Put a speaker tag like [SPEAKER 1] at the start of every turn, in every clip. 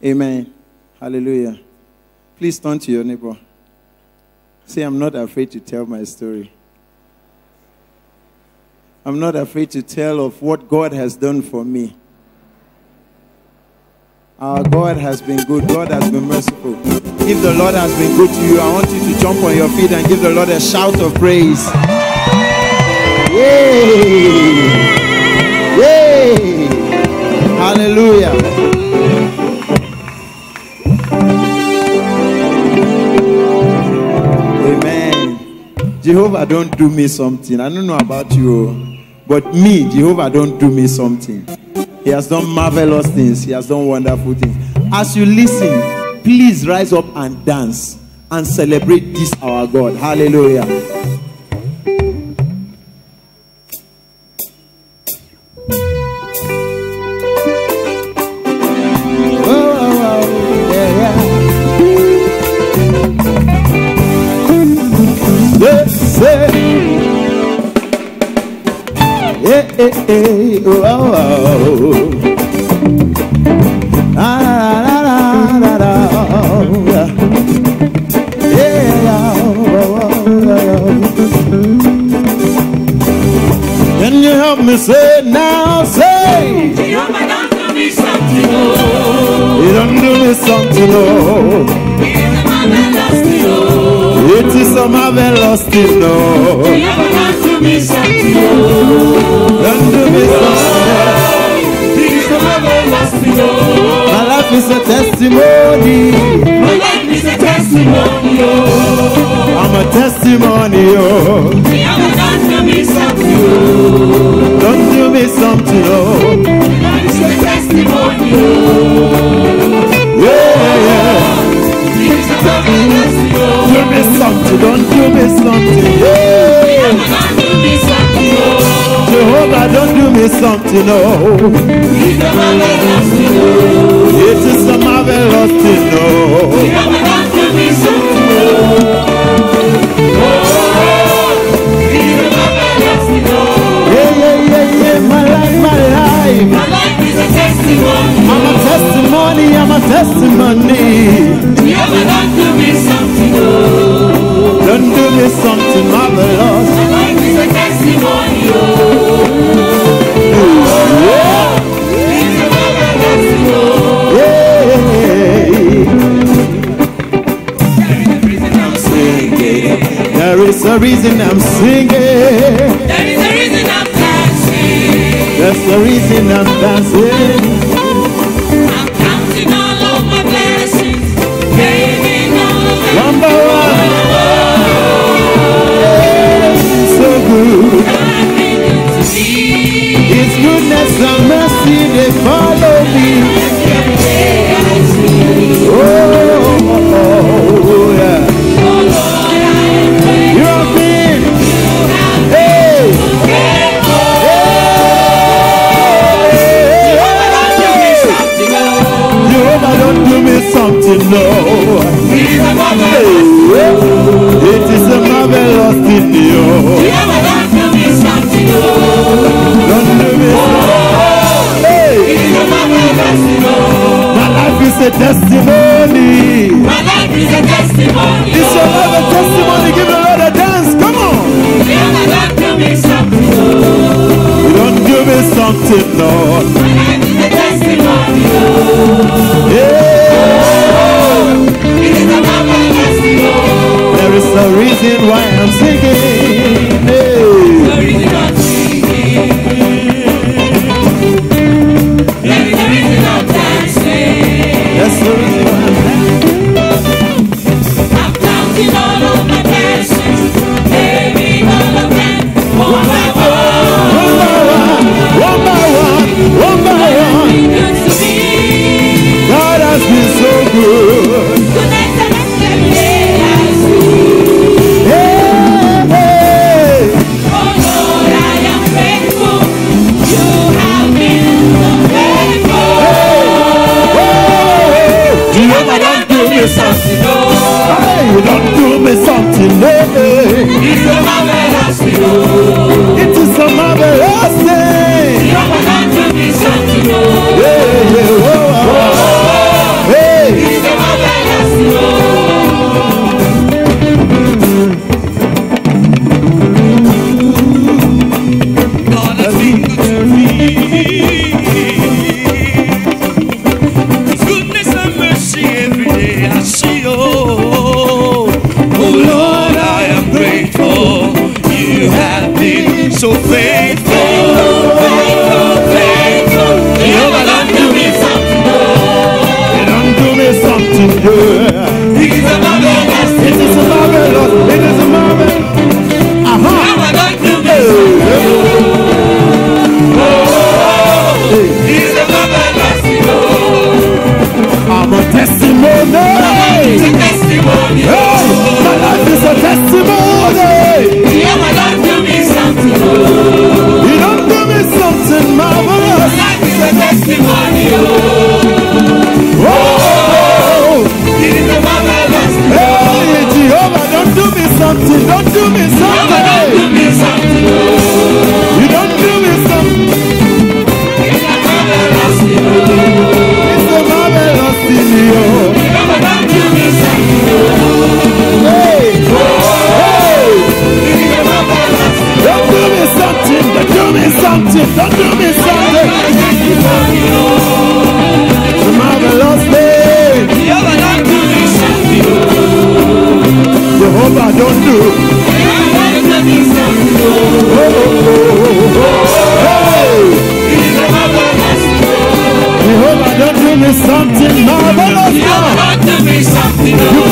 [SPEAKER 1] Amen. Hallelujah. Please turn to your neighbor. Say, I'm not afraid to tell my story. I'm not afraid to tell of what God has done for me. Our God has been good. God has been merciful. If the Lord has been good to you, I want you to jump on your feet and give the Lord a shout of praise. Yay! Yay! Hallelujah. Amen. Jehovah don't do me something. I don't know about you, but me, Jehovah don't do me something. He has done marvelous things. He has done wonderful things. As you listen, please rise up and dance and celebrate this our God. Hallelujah. Can you help me say now? Say, Jehovah don't do me something, oh. He don't do me something, oh. It is a marvelous thing, oh. Jehovah don't do me something, oh. Don't do me something. It is a marvelous thing, oh. My life is a testimony. My life is a testimony, oh. I'm a testimony, oh. Jehovah don't do me something, oh. Don't do me something, oh. My life is a testimony, oh. Yeah. Do me something, don't do me something, yeah. Jehovah, don't do me something, oh. It is a marvelous thing, oh. Jehovah, don't do me something, oh. Yeah. My life is a testimony. I'm a testimony, I'm a testimony. Jehovah, don't do me something, oh. Don't do me something marvelous. My life is a testimony, oh. It's a marvelous thing, oh. There is a reason I'm singing. There is a reason I'm dancing. There's a reason I'm dancing. I'm counting all of my blessings, gaining all of them. Number one. So good. His goodness and mercy, they follow me. Oh, yeah. You have been. Hey. Jehovah, don't do me something, no. It is a marvelous thing, yo. Jehovah, don't do me something, no. Don't do me something. Hey. It is a marvelous thing, no. My life is a testimony. My life is a testimony. This your life a testimony. Give the Lord a dance. Come on. Jehovah, don't do me something, no. Don't do me something, Lord. My life is a testimony, no. There is a reason why I'm singing. Hey. The reason I'm singing. There is a reason I'm dancing. That's the reason why I'm dancing. I'm counting all of my blessings, naming all of them, one by one. One by one. One by one. God has been so good. Something, no. Hey, don't do me something, no. It's a marvelous thing, no. It is a marvelous thing. Don't do me something, no. Hey, Dieu. It is a marvelous thing. It is a marvelous. It is a marvelous. Aha. I'm a testimony. It's a testimony. Hey, my life is a testimony. You don't do me something. You don't do me something marvelous. My life is a testimony. Oh, it is a marvelous. Hey, Jehovah, don't do me something. Don't do me something. Don't do me something. You don't do me something. It's a marvelous. It's a marvelous thing, yo. Don't do me something. Hey, hey. It's a marvelous. Don't do me something. Don't do me something. Don't do me something. It's a marvelous thing. Don't do me something. Jehovah, don't do. Jehovah, don't do me something marvelous. You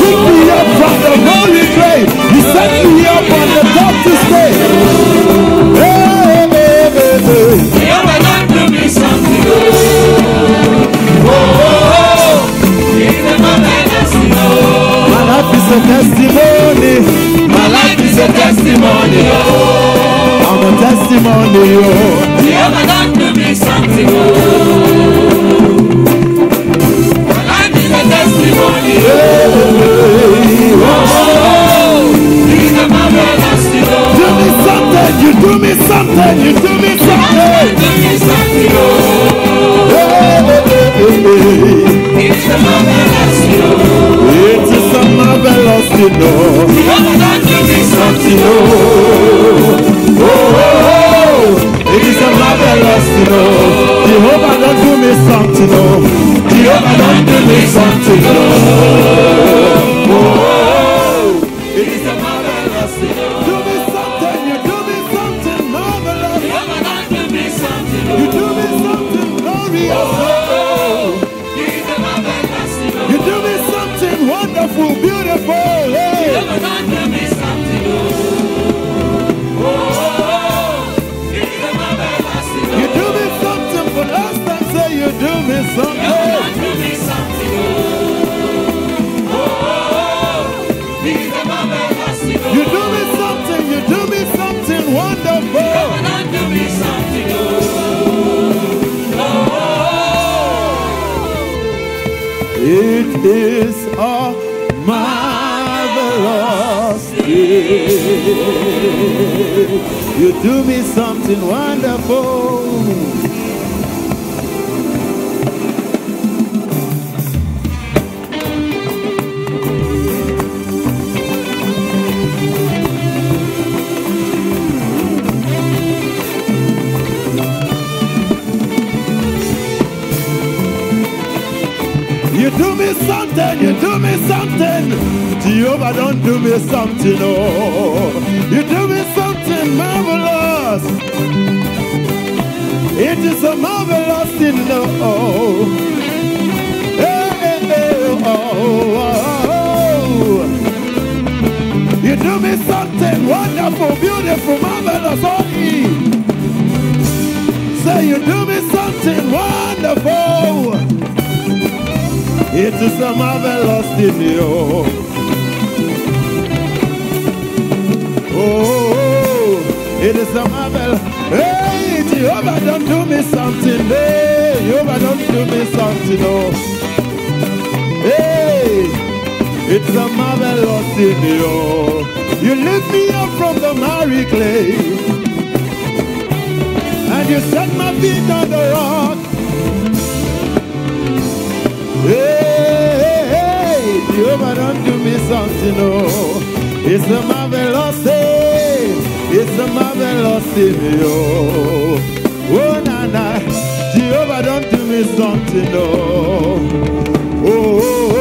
[SPEAKER 1] picked me up from the holy grave. You set me up on the top to stay. Hey, hey, hey, hey. Jehovah, don't do me something. My life is a testimony. My life is a testimony. I'm a testimony. Jehovah, don't do me something. My life is a testimony. Do me something. You do me something. You do me something. Do me something. It's a marvelous. It is a marvelous, you know. Jehovah, don't do me something. It is a marvelous, you know. Jehovah, don't do me something. Jehovah, don't do me something. It is a marvelous, you know. Do me something. You do me something marvelous. Jehovah, don't do me something. You do me something glorious. You do me something wonderful, beautiful. Hey. You do me something for last time. Say you do me something. You do me something. You do me something wonderful. It is a marvelous day. You do me something wonderful. You do me something, you do me something. Jehovah, don't do me something, oh. You do me something marvelous. It is a marvelous thing, oh. Hey, hey, hey, oh, oh. You do me something wonderful, beautiful, marvelous, oh. Say you do me something wonderful. It is a marvelous thing, oh. Oh, it is a marvelous. Hey, Jehovah, don't do me something. Hey, Jehovah, don't do me something, oh. Hey, it's a marvelous thing, oh. You lift me up from the miry clay, and you set my feet on the rock. Hey, Jehovah, don't do me something, oh. It's a marvelous thing. It's a marvelous thing, oh. Oh, na na. Jehovah, don't do me something, oh. Oh, oh,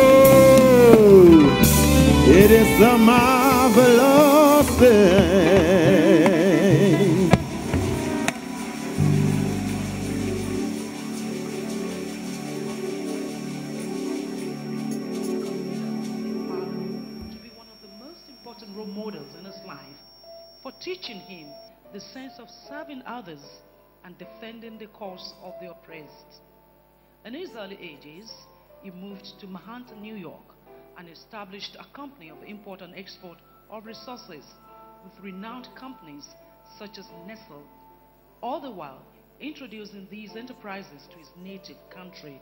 [SPEAKER 1] oh. It is a marvelous thing.
[SPEAKER 2] teaching him the sense of serving others and defending the cause of the oppressed. In his early ages, he moved to Manhattan, New York, and established a company of import and export of resources with renowned companies such as Nestle, all the while introducing these enterprises to his native country.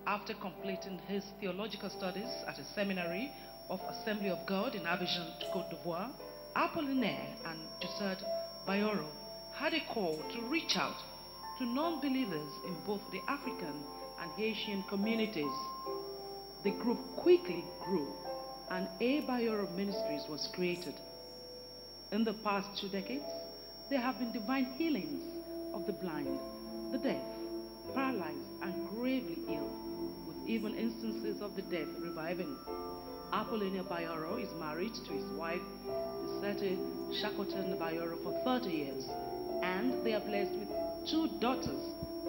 [SPEAKER 2] After completing his theological studies at a seminary of Assembly of God in Abidjan, Côte d'Ivoire, Apollinaire and Dussert Bayoro had a call to reach out to non-believers in both the African and Haitian communities. The group quickly grew and A. Bayoro Ministries was created. In the past 2 decades, there have been divine healings of the blind, the deaf, paralyzed, and gravely ill, with even instances of the deaf reviving. Apollinaire Bayoro is married to his wife, Dussert Shakoten Bayoro, for 30 years, and they are blessed with 2 daughters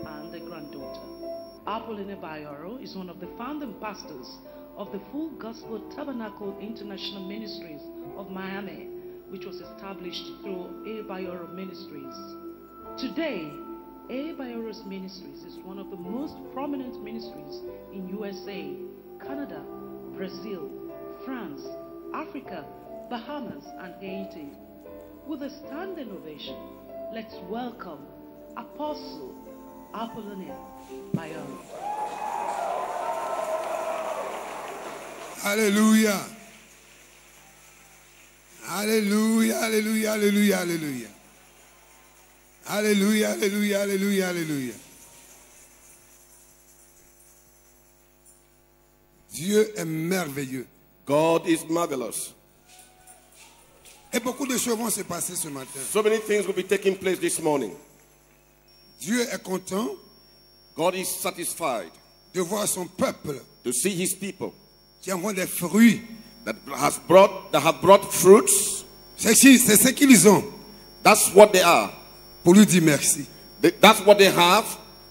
[SPEAKER 2] and a granddaughter. Apollinaire Bayoro is one of the founding pastors of the Full Gospel Tabernacle International Ministries of Miami, which was established through A. Bayoro Ministries. Today, A. Bayoro's Ministries is one of the most prominent ministries in USA, Canada, Brazil, France, Africa, Bahamas, and Haiti. With a standing ovation, let's welcome Apostle Apollinaire Bayoro.
[SPEAKER 3] Hallelujah. Hallelujah, hallelujah, hallelujah, hallelujah. Hallelujah, hallelujah, hallelujah, hallelujah. Dieu est merveilleux.
[SPEAKER 4] God is marvelous.
[SPEAKER 3] Et beaucoup de choses vont se passer ce matin.
[SPEAKER 4] So many things will be taking place this morning.
[SPEAKER 3] Dieu est content
[SPEAKER 4] God is satisfied
[SPEAKER 3] de voir son peuple
[SPEAKER 4] to see his people
[SPEAKER 3] qui envoie des fruits.
[SPEAKER 4] that have brought fruits.
[SPEAKER 3] C'est ce qu'ils ont
[SPEAKER 4] That's what they are.
[SPEAKER 3] pour lui dire merci.
[SPEAKER 4] That's what they have,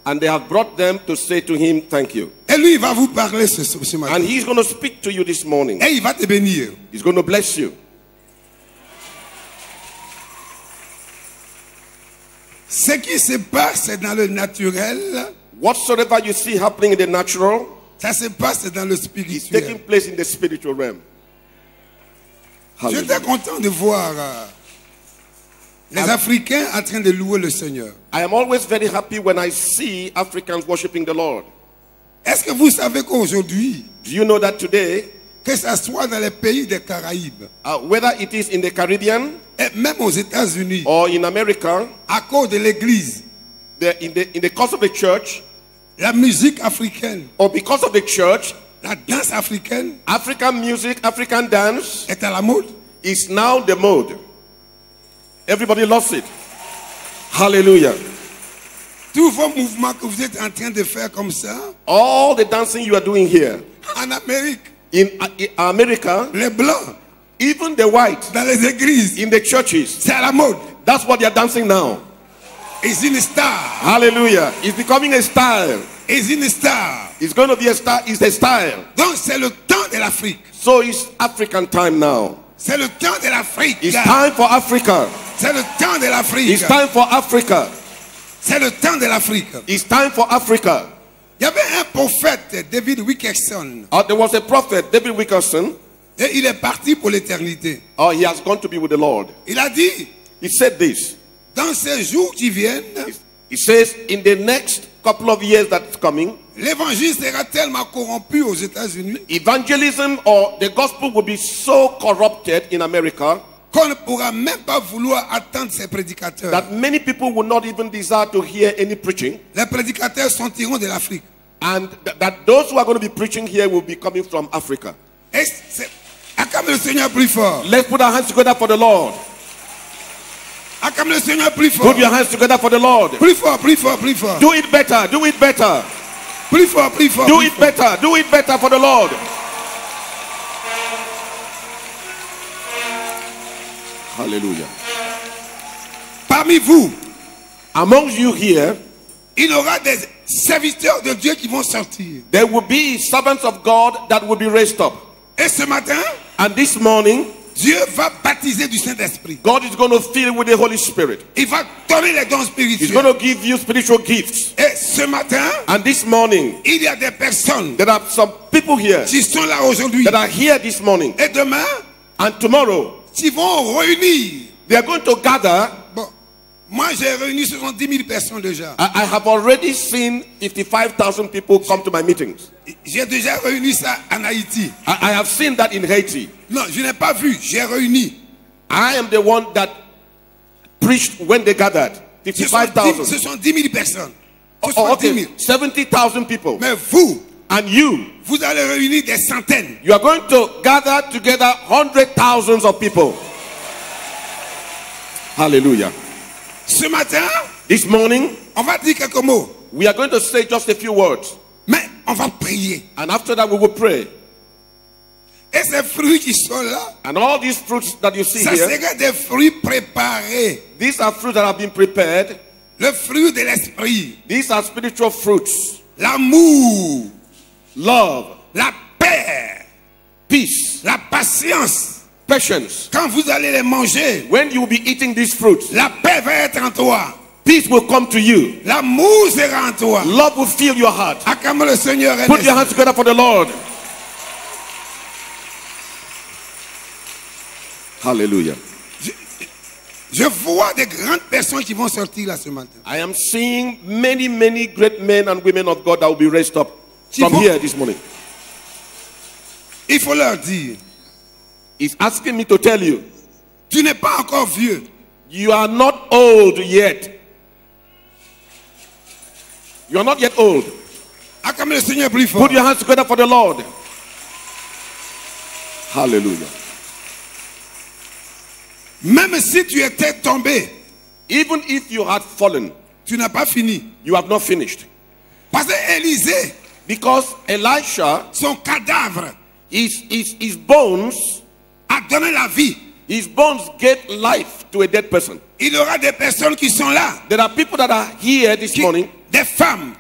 [SPEAKER 4] and they have brought them to say to him, thank you.
[SPEAKER 3] Et lui, il va vous parler ce matin.
[SPEAKER 4] And he's going to speak to you this morning.
[SPEAKER 3] Et il va te bénir.
[SPEAKER 4] He's going to bless you.
[SPEAKER 3] Ce qui se passe dans le naturel,
[SPEAKER 4] Whatsoever you see happening in the natural,
[SPEAKER 3] ça se passe dans le
[SPEAKER 4] is taking
[SPEAKER 3] spirituel.
[SPEAKER 4] place in the spiritual realm.
[SPEAKER 3] J'étais
[SPEAKER 4] Hallelujah.
[SPEAKER 3] content de voir les Africains en train de louer le Seigneur.
[SPEAKER 4] I am always very happy when I see Africans worshiping the Lord.
[SPEAKER 3] Est-ce que vous savez qu'aujourd'hui,
[SPEAKER 4] Do you know that today,
[SPEAKER 3] que ce soit dans les pays des Caraïbes,
[SPEAKER 4] whether it is in the Caribbean
[SPEAKER 3] et même aux États-Unis,
[SPEAKER 4] or in America,
[SPEAKER 3] à cause de l'Église,
[SPEAKER 4] in the cause of the church,
[SPEAKER 3] la musique africaine,
[SPEAKER 4] or because of the church,
[SPEAKER 3] la danse africaine
[SPEAKER 4] African music, African dance
[SPEAKER 3] est à la mode?
[SPEAKER 4] is now the mode. Everybody loves it. Hallelujah.
[SPEAKER 3] Tous vos mouvements que vous êtes en train de faire comme ça,
[SPEAKER 4] All the dancing you are doing here
[SPEAKER 3] en Amérique,
[SPEAKER 4] in America,
[SPEAKER 3] les Blancs,
[SPEAKER 4] even the white
[SPEAKER 3] dans les églises,
[SPEAKER 4] in the churches,
[SPEAKER 3] c'est à la mode.
[SPEAKER 4] that's what they are dancing now.
[SPEAKER 3] It's une star.
[SPEAKER 4] Hallelujah. It's becoming a style.
[SPEAKER 3] It's une star.
[SPEAKER 4] It's going to be a style. It's a style.
[SPEAKER 3] Donc c'est le temps de l'Afrique.
[SPEAKER 4] So it's African time now.
[SPEAKER 3] C'est le temps de l'Afrique.
[SPEAKER 4] It's time for Africa.
[SPEAKER 3] C'est le temps de l'Afrique.
[SPEAKER 4] It's time for Africa.
[SPEAKER 3] C'est le temps de l'Afrique.
[SPEAKER 4] It's time for Africa.
[SPEAKER 3] Il y avait un prophète, David Wilkerson,
[SPEAKER 4] There was a prophet, David Wilkerson.
[SPEAKER 3] et il est parti pour l'éternité.
[SPEAKER 4] He has gone to be with the Lord.
[SPEAKER 3] Il a dit,
[SPEAKER 4] He said this.
[SPEAKER 3] dans ces jours qui viennent,
[SPEAKER 4] He says, in the next couple of years that's coming,
[SPEAKER 3] l'évangile sera tellement corrompu aux États-Unis
[SPEAKER 4] evangelism or the gospel will be so corrupted in America
[SPEAKER 3] qu'on ne pourra même pas vouloir attendre ces prédicateurs.
[SPEAKER 4] that many people will not even desire to hear any preaching,
[SPEAKER 3] Les prédicateurs sortiront de l'Afrique.
[SPEAKER 4] and that those who are going to be preaching here will be coming from Africa.
[SPEAKER 3] Et c'est... Acclame le Seigneur plus fort.
[SPEAKER 4] Let's put our hands together for the Lord.
[SPEAKER 3] Acclame le Seigneur plus fort.
[SPEAKER 4] Put your hands together for the Lord.
[SPEAKER 3] Plus fort, plus fort, plus fort.
[SPEAKER 4] Do it better. Do it better.
[SPEAKER 3] Plus fort, plus fort.
[SPEAKER 4] Do
[SPEAKER 3] plus
[SPEAKER 4] it
[SPEAKER 3] fort.
[SPEAKER 4] better. Do it better for the Lord. Hallelujah.
[SPEAKER 3] Parmi vous,
[SPEAKER 4] Amongst you here,
[SPEAKER 3] il y aura des serviteurs de Dieu qui vont sortir.
[SPEAKER 4] there will be servants of God that will be raised up.
[SPEAKER 3] Et ce matin,
[SPEAKER 4] And this morning,
[SPEAKER 3] Dieu va baptiser du Saint-Esprit.
[SPEAKER 4] God is going to fill you with the Holy Spirit.
[SPEAKER 3] Il va donner les dons
[SPEAKER 4] He's
[SPEAKER 3] spirituels.
[SPEAKER 4] going to give you spiritual gifts.
[SPEAKER 3] Et ce matin,
[SPEAKER 4] And this morning,
[SPEAKER 3] il y a des personnes
[SPEAKER 4] there are some people here
[SPEAKER 3] qui sont là aujourd'hui.
[SPEAKER 4] that are here this morning.
[SPEAKER 3] Et demain,
[SPEAKER 4] And tomorrow,
[SPEAKER 3] ils vont réunir.
[SPEAKER 4] they are going to gather.
[SPEAKER 3] Bon, moi j'ai réuni 70 000 personnes déjà.
[SPEAKER 4] I have already seen 55,000 people come to my meetings.
[SPEAKER 3] J'ai déjà réuni ça en Haïti.
[SPEAKER 4] I have seen that in Haiti.
[SPEAKER 3] Non, je n'ai pas vu, j'ai réuni.
[SPEAKER 4] I am the one that preached when they gathered.
[SPEAKER 3] Ce
[SPEAKER 4] 55,000.
[SPEAKER 3] sont 10 000 personnes. Ce sont
[SPEAKER 4] Oh,
[SPEAKER 3] 10 000.
[SPEAKER 4] okay. 70,000 people.
[SPEAKER 3] Mais vous,
[SPEAKER 4] And you
[SPEAKER 3] vous allez réunir des centaines.
[SPEAKER 4] are going to gather together 100,000 of people. Hallelujah.
[SPEAKER 3] Ce matin,
[SPEAKER 4] This morning,
[SPEAKER 3] on va dire quelques mots.
[SPEAKER 4] we are going to say just a few words.
[SPEAKER 3] Mais on va prier.
[SPEAKER 4] And after that, we will pray.
[SPEAKER 3] Et ces fruits qui sont là,
[SPEAKER 4] And all these fruits that you see
[SPEAKER 3] ça
[SPEAKER 4] here,
[SPEAKER 3] serait des fruits préparés.
[SPEAKER 4] these are fruits that have been prepared.
[SPEAKER 3] Le fruit de l'esprit,
[SPEAKER 4] These are spiritual fruits.
[SPEAKER 3] l'amour,
[SPEAKER 4] Love,
[SPEAKER 3] la paix,
[SPEAKER 4] peace,
[SPEAKER 3] la patience.
[SPEAKER 4] patience.
[SPEAKER 3] Quand vous allez les manger,
[SPEAKER 4] When you will be eating these fruits,
[SPEAKER 3] la paix va être en toi.
[SPEAKER 4] peace will come to you.
[SPEAKER 3] L'amour sera en toi.
[SPEAKER 4] Love will fill your heart.
[SPEAKER 3] Acclame le Seigneur.
[SPEAKER 4] Put your hands together for the Lord. Hallelujah.
[SPEAKER 3] Je vois des grandes personnes qui vont sortir là ce matin.
[SPEAKER 4] I am seeing many, many great men and women of God that will be raised up from here this morning.
[SPEAKER 3] Il faut leur dire,
[SPEAKER 4] He's asking me to tell you,
[SPEAKER 3] tu n'es pas encore vieux.
[SPEAKER 4] you are not old yet. You are not yet old.
[SPEAKER 3] Acclame le Seigneur plus fort.
[SPEAKER 4] Put your hands together for the Lord. Hallelujah.
[SPEAKER 3] Même si tu étais tombé,
[SPEAKER 4] Even if you had fallen,
[SPEAKER 3] tu n'as pas fini.
[SPEAKER 4] you have not finished.
[SPEAKER 3] Parce que Élisée,
[SPEAKER 4] Because Elisha,
[SPEAKER 3] son cadavre,
[SPEAKER 4] his bones,
[SPEAKER 3] a donné la vie.
[SPEAKER 4] his bones gave life to a dead person.
[SPEAKER 3] Il y aura des personnes qui sont là,
[SPEAKER 4] There are people that are here this morning,
[SPEAKER 3] des femmes,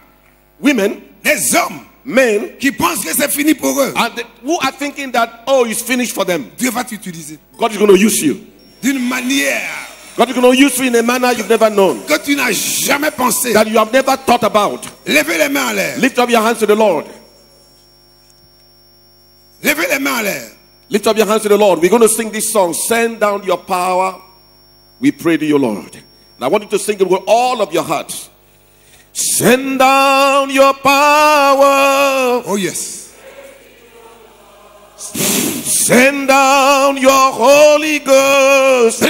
[SPEAKER 4] women,
[SPEAKER 3] des hommes,
[SPEAKER 4] men,
[SPEAKER 3] qui pensent que c'est fini pour eux.
[SPEAKER 4] and who are thinking that, oh, it's finished for them.
[SPEAKER 3] Dieu va t'utiliser
[SPEAKER 4] God is going to use you.
[SPEAKER 3] d'une manière
[SPEAKER 4] God is going to use you in a manner you've never known,
[SPEAKER 3] que tu n'as jamais pensé.
[SPEAKER 4] that you have never thought about.
[SPEAKER 3] Levez les mains en l'air.
[SPEAKER 4] Lift up your hands to the Lord.
[SPEAKER 3] Levez les mains en l'air.
[SPEAKER 4] Lift up your hands to the Lord. We're going to sing this song, Send Down Your Power. We pray to you, Lord. And I want you to sing it with all of your hearts. Send down your power.
[SPEAKER 3] Oh yes.
[SPEAKER 4] Send down your Holy Ghost.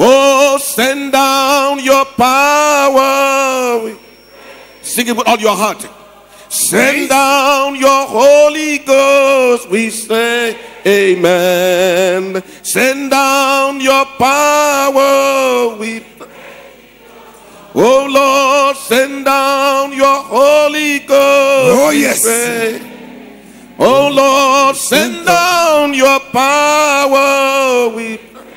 [SPEAKER 4] Oh, send down your power. Sing it with all your heart. Send down your Holy Ghost. We say amen. Send down your power. Oh Lord, send down your Holy Ghost.
[SPEAKER 3] Oh yes.
[SPEAKER 4] Oh Lord, send down your power.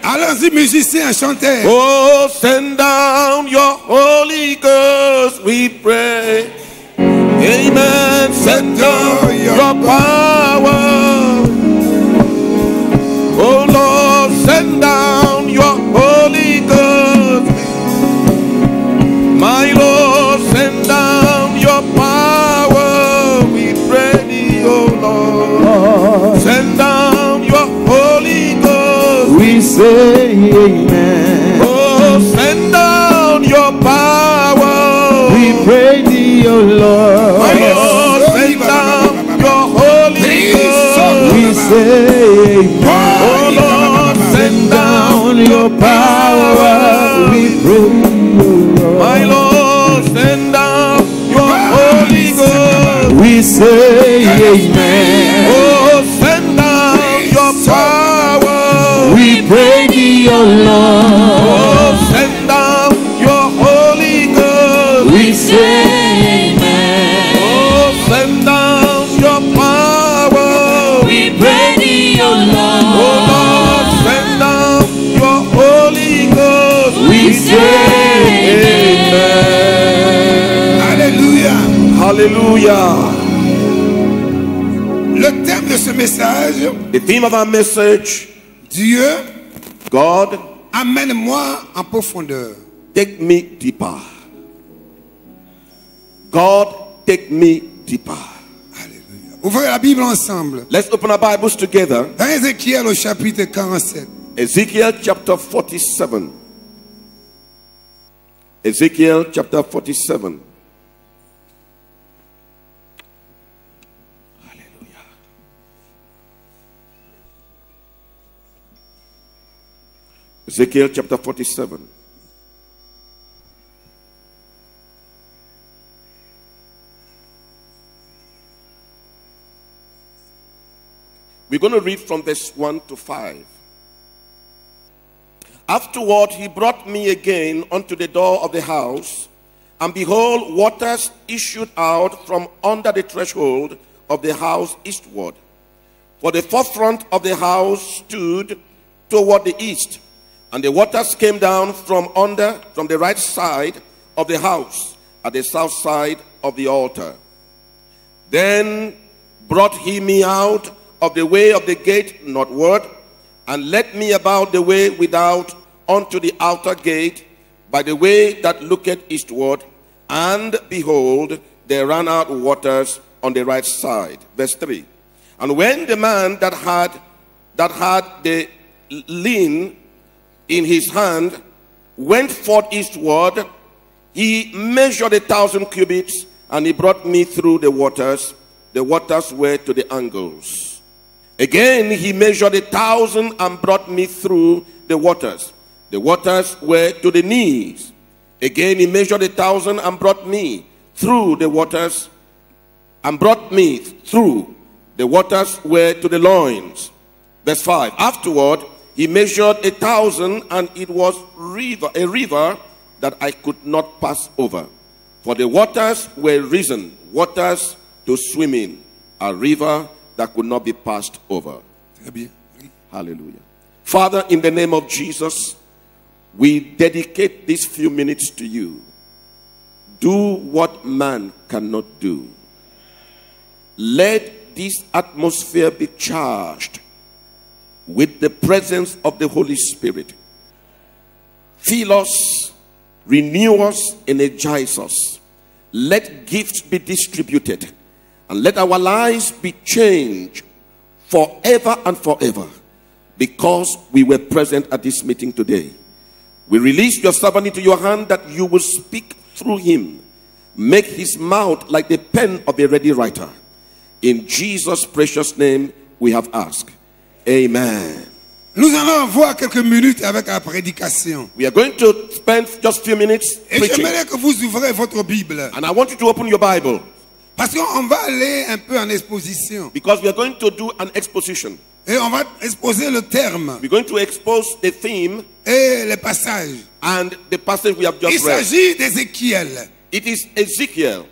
[SPEAKER 3] Allons-y, musiciens, chantez.
[SPEAKER 4] Oh, send down your Holy Ghost, we pray. Amen. Send down your power. Oh Lord, send down your Holy Ghost. My Lord, send down your power. We pray thee, oh Lord. Send down your Holy Ghost.
[SPEAKER 1] We say amen.
[SPEAKER 4] Oh, send down your power.
[SPEAKER 1] We pray thee, O Lord.
[SPEAKER 4] Oh, send down your Holy Ghost.
[SPEAKER 1] We say amen.
[SPEAKER 4] Oh Lord, send down
[SPEAKER 1] your power. We pray thee, O Lord.
[SPEAKER 4] my Lord, send down your Holy Ghost.
[SPEAKER 1] We say amen.
[SPEAKER 4] Oh, send down your power.
[SPEAKER 1] We pray thee, O Lord.
[SPEAKER 4] Oh, send down your Holy Ghost.
[SPEAKER 1] We say amen.
[SPEAKER 4] Oh, send down your power.
[SPEAKER 1] We pray thee, O Lord.
[SPEAKER 4] Oh Lord, send down your Holy Ghost.
[SPEAKER 1] We say
[SPEAKER 3] Alléluia.
[SPEAKER 4] Hallelujah.
[SPEAKER 3] Le thème de ce message,
[SPEAKER 4] The theme of our message,
[SPEAKER 3] Dieu,
[SPEAKER 4] God,
[SPEAKER 3] amène-moi en profondeur.
[SPEAKER 4] take me deeper. God, take me deeper.
[SPEAKER 3] Alléluia. Ouvrez la Bible ensemble.
[SPEAKER 4] Let's open our Bibles together.
[SPEAKER 3] Dans Ézéchiel au chapitre 47.
[SPEAKER 4] Ezekiel chapter 47. Ezekiel chapter 47. Hallelujah. Ezekiel chapter 47. We're going to read from verse 1 to 5. Afterward, he brought me again unto the door of the house, and behold, waters issued out from under the threshold of the house eastward. For the forefront of the house stood toward the east, and the waters came down from the right side of the house, at the south side of the altar. Then brought he me out of the way of the gate northward, and led me about the way without unto the outer gate, by the way that looketh eastward, and behold, there ran out waters on the right side. Verse 3. And when the man that had the linen in his hand went forth eastward, he measured 1,000 cubits, and he brought me through the waters. The waters were to the angles. Again he measured 1,000 and brought me through the waters. The waters were to the knees. Again he measured 1,000 and brought me through the waters, and brought me through. The waters were to the loins. Verse 5. Afterward he measured 1,000, and it was a river that I could not pass over. For the waters were risen, waters to swim in, a river that could not be passed over.
[SPEAKER 3] Très bien.
[SPEAKER 4] Hallelujah. Father, in the name of Jesus, we dedicate these few minutes to you. Do what man cannot do. Let this atmosphere be charged with the presence of the Holy Spirit. Fill us, renew us, energize us. Let gifts be distributed, and let our lives be changed forever and forever, because we were present at this meeting today. We release your servant into your hand, that you will speak through him. Make his mouth like the pen of a ready writer. In Jesus' precious name we have asked. Amen.
[SPEAKER 3] Nous allons voir quelques minutes avec la prédication.
[SPEAKER 4] We are going to spend just a few minutes
[SPEAKER 3] Et
[SPEAKER 4] preaching.
[SPEAKER 3] j'aimerais que vous ouvrez votre Bible.
[SPEAKER 4] And I want you to open your Bible,
[SPEAKER 3] Parce qu'on va aller un peu en exposition.
[SPEAKER 4] because we are going to do an exposition.
[SPEAKER 3] Et on va exposer le terme
[SPEAKER 4] We're going to expose the theme
[SPEAKER 3] et les passages.
[SPEAKER 4] and the passage we have
[SPEAKER 3] Il
[SPEAKER 4] just read.
[SPEAKER 3] s'agit d'Ézéchiel.
[SPEAKER 4] It is Ezekiel.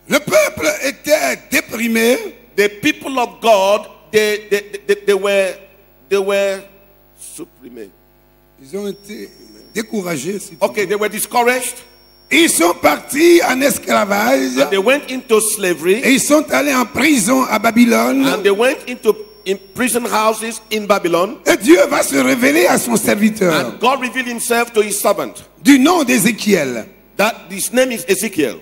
[SPEAKER 3] Le peuple était déprimé.
[SPEAKER 4] The people of God, they were supreme.
[SPEAKER 3] Ils ont été découragés. si tu
[SPEAKER 4] Okay,
[SPEAKER 3] veux.
[SPEAKER 4] they were discouraged.
[SPEAKER 3] Ils sont partis en esclavage.
[SPEAKER 4] And they went into slavery.
[SPEAKER 3] Et ils sont allés en prison à Babylone.
[SPEAKER 4] And they went into prison houses in Babylon.
[SPEAKER 3] Et Dieu va se révéler à son serviteur.
[SPEAKER 4] And God revealed himself to his servant.
[SPEAKER 3] Du nom d'Ézéchiel.
[SPEAKER 4] That his name is Ezekiel.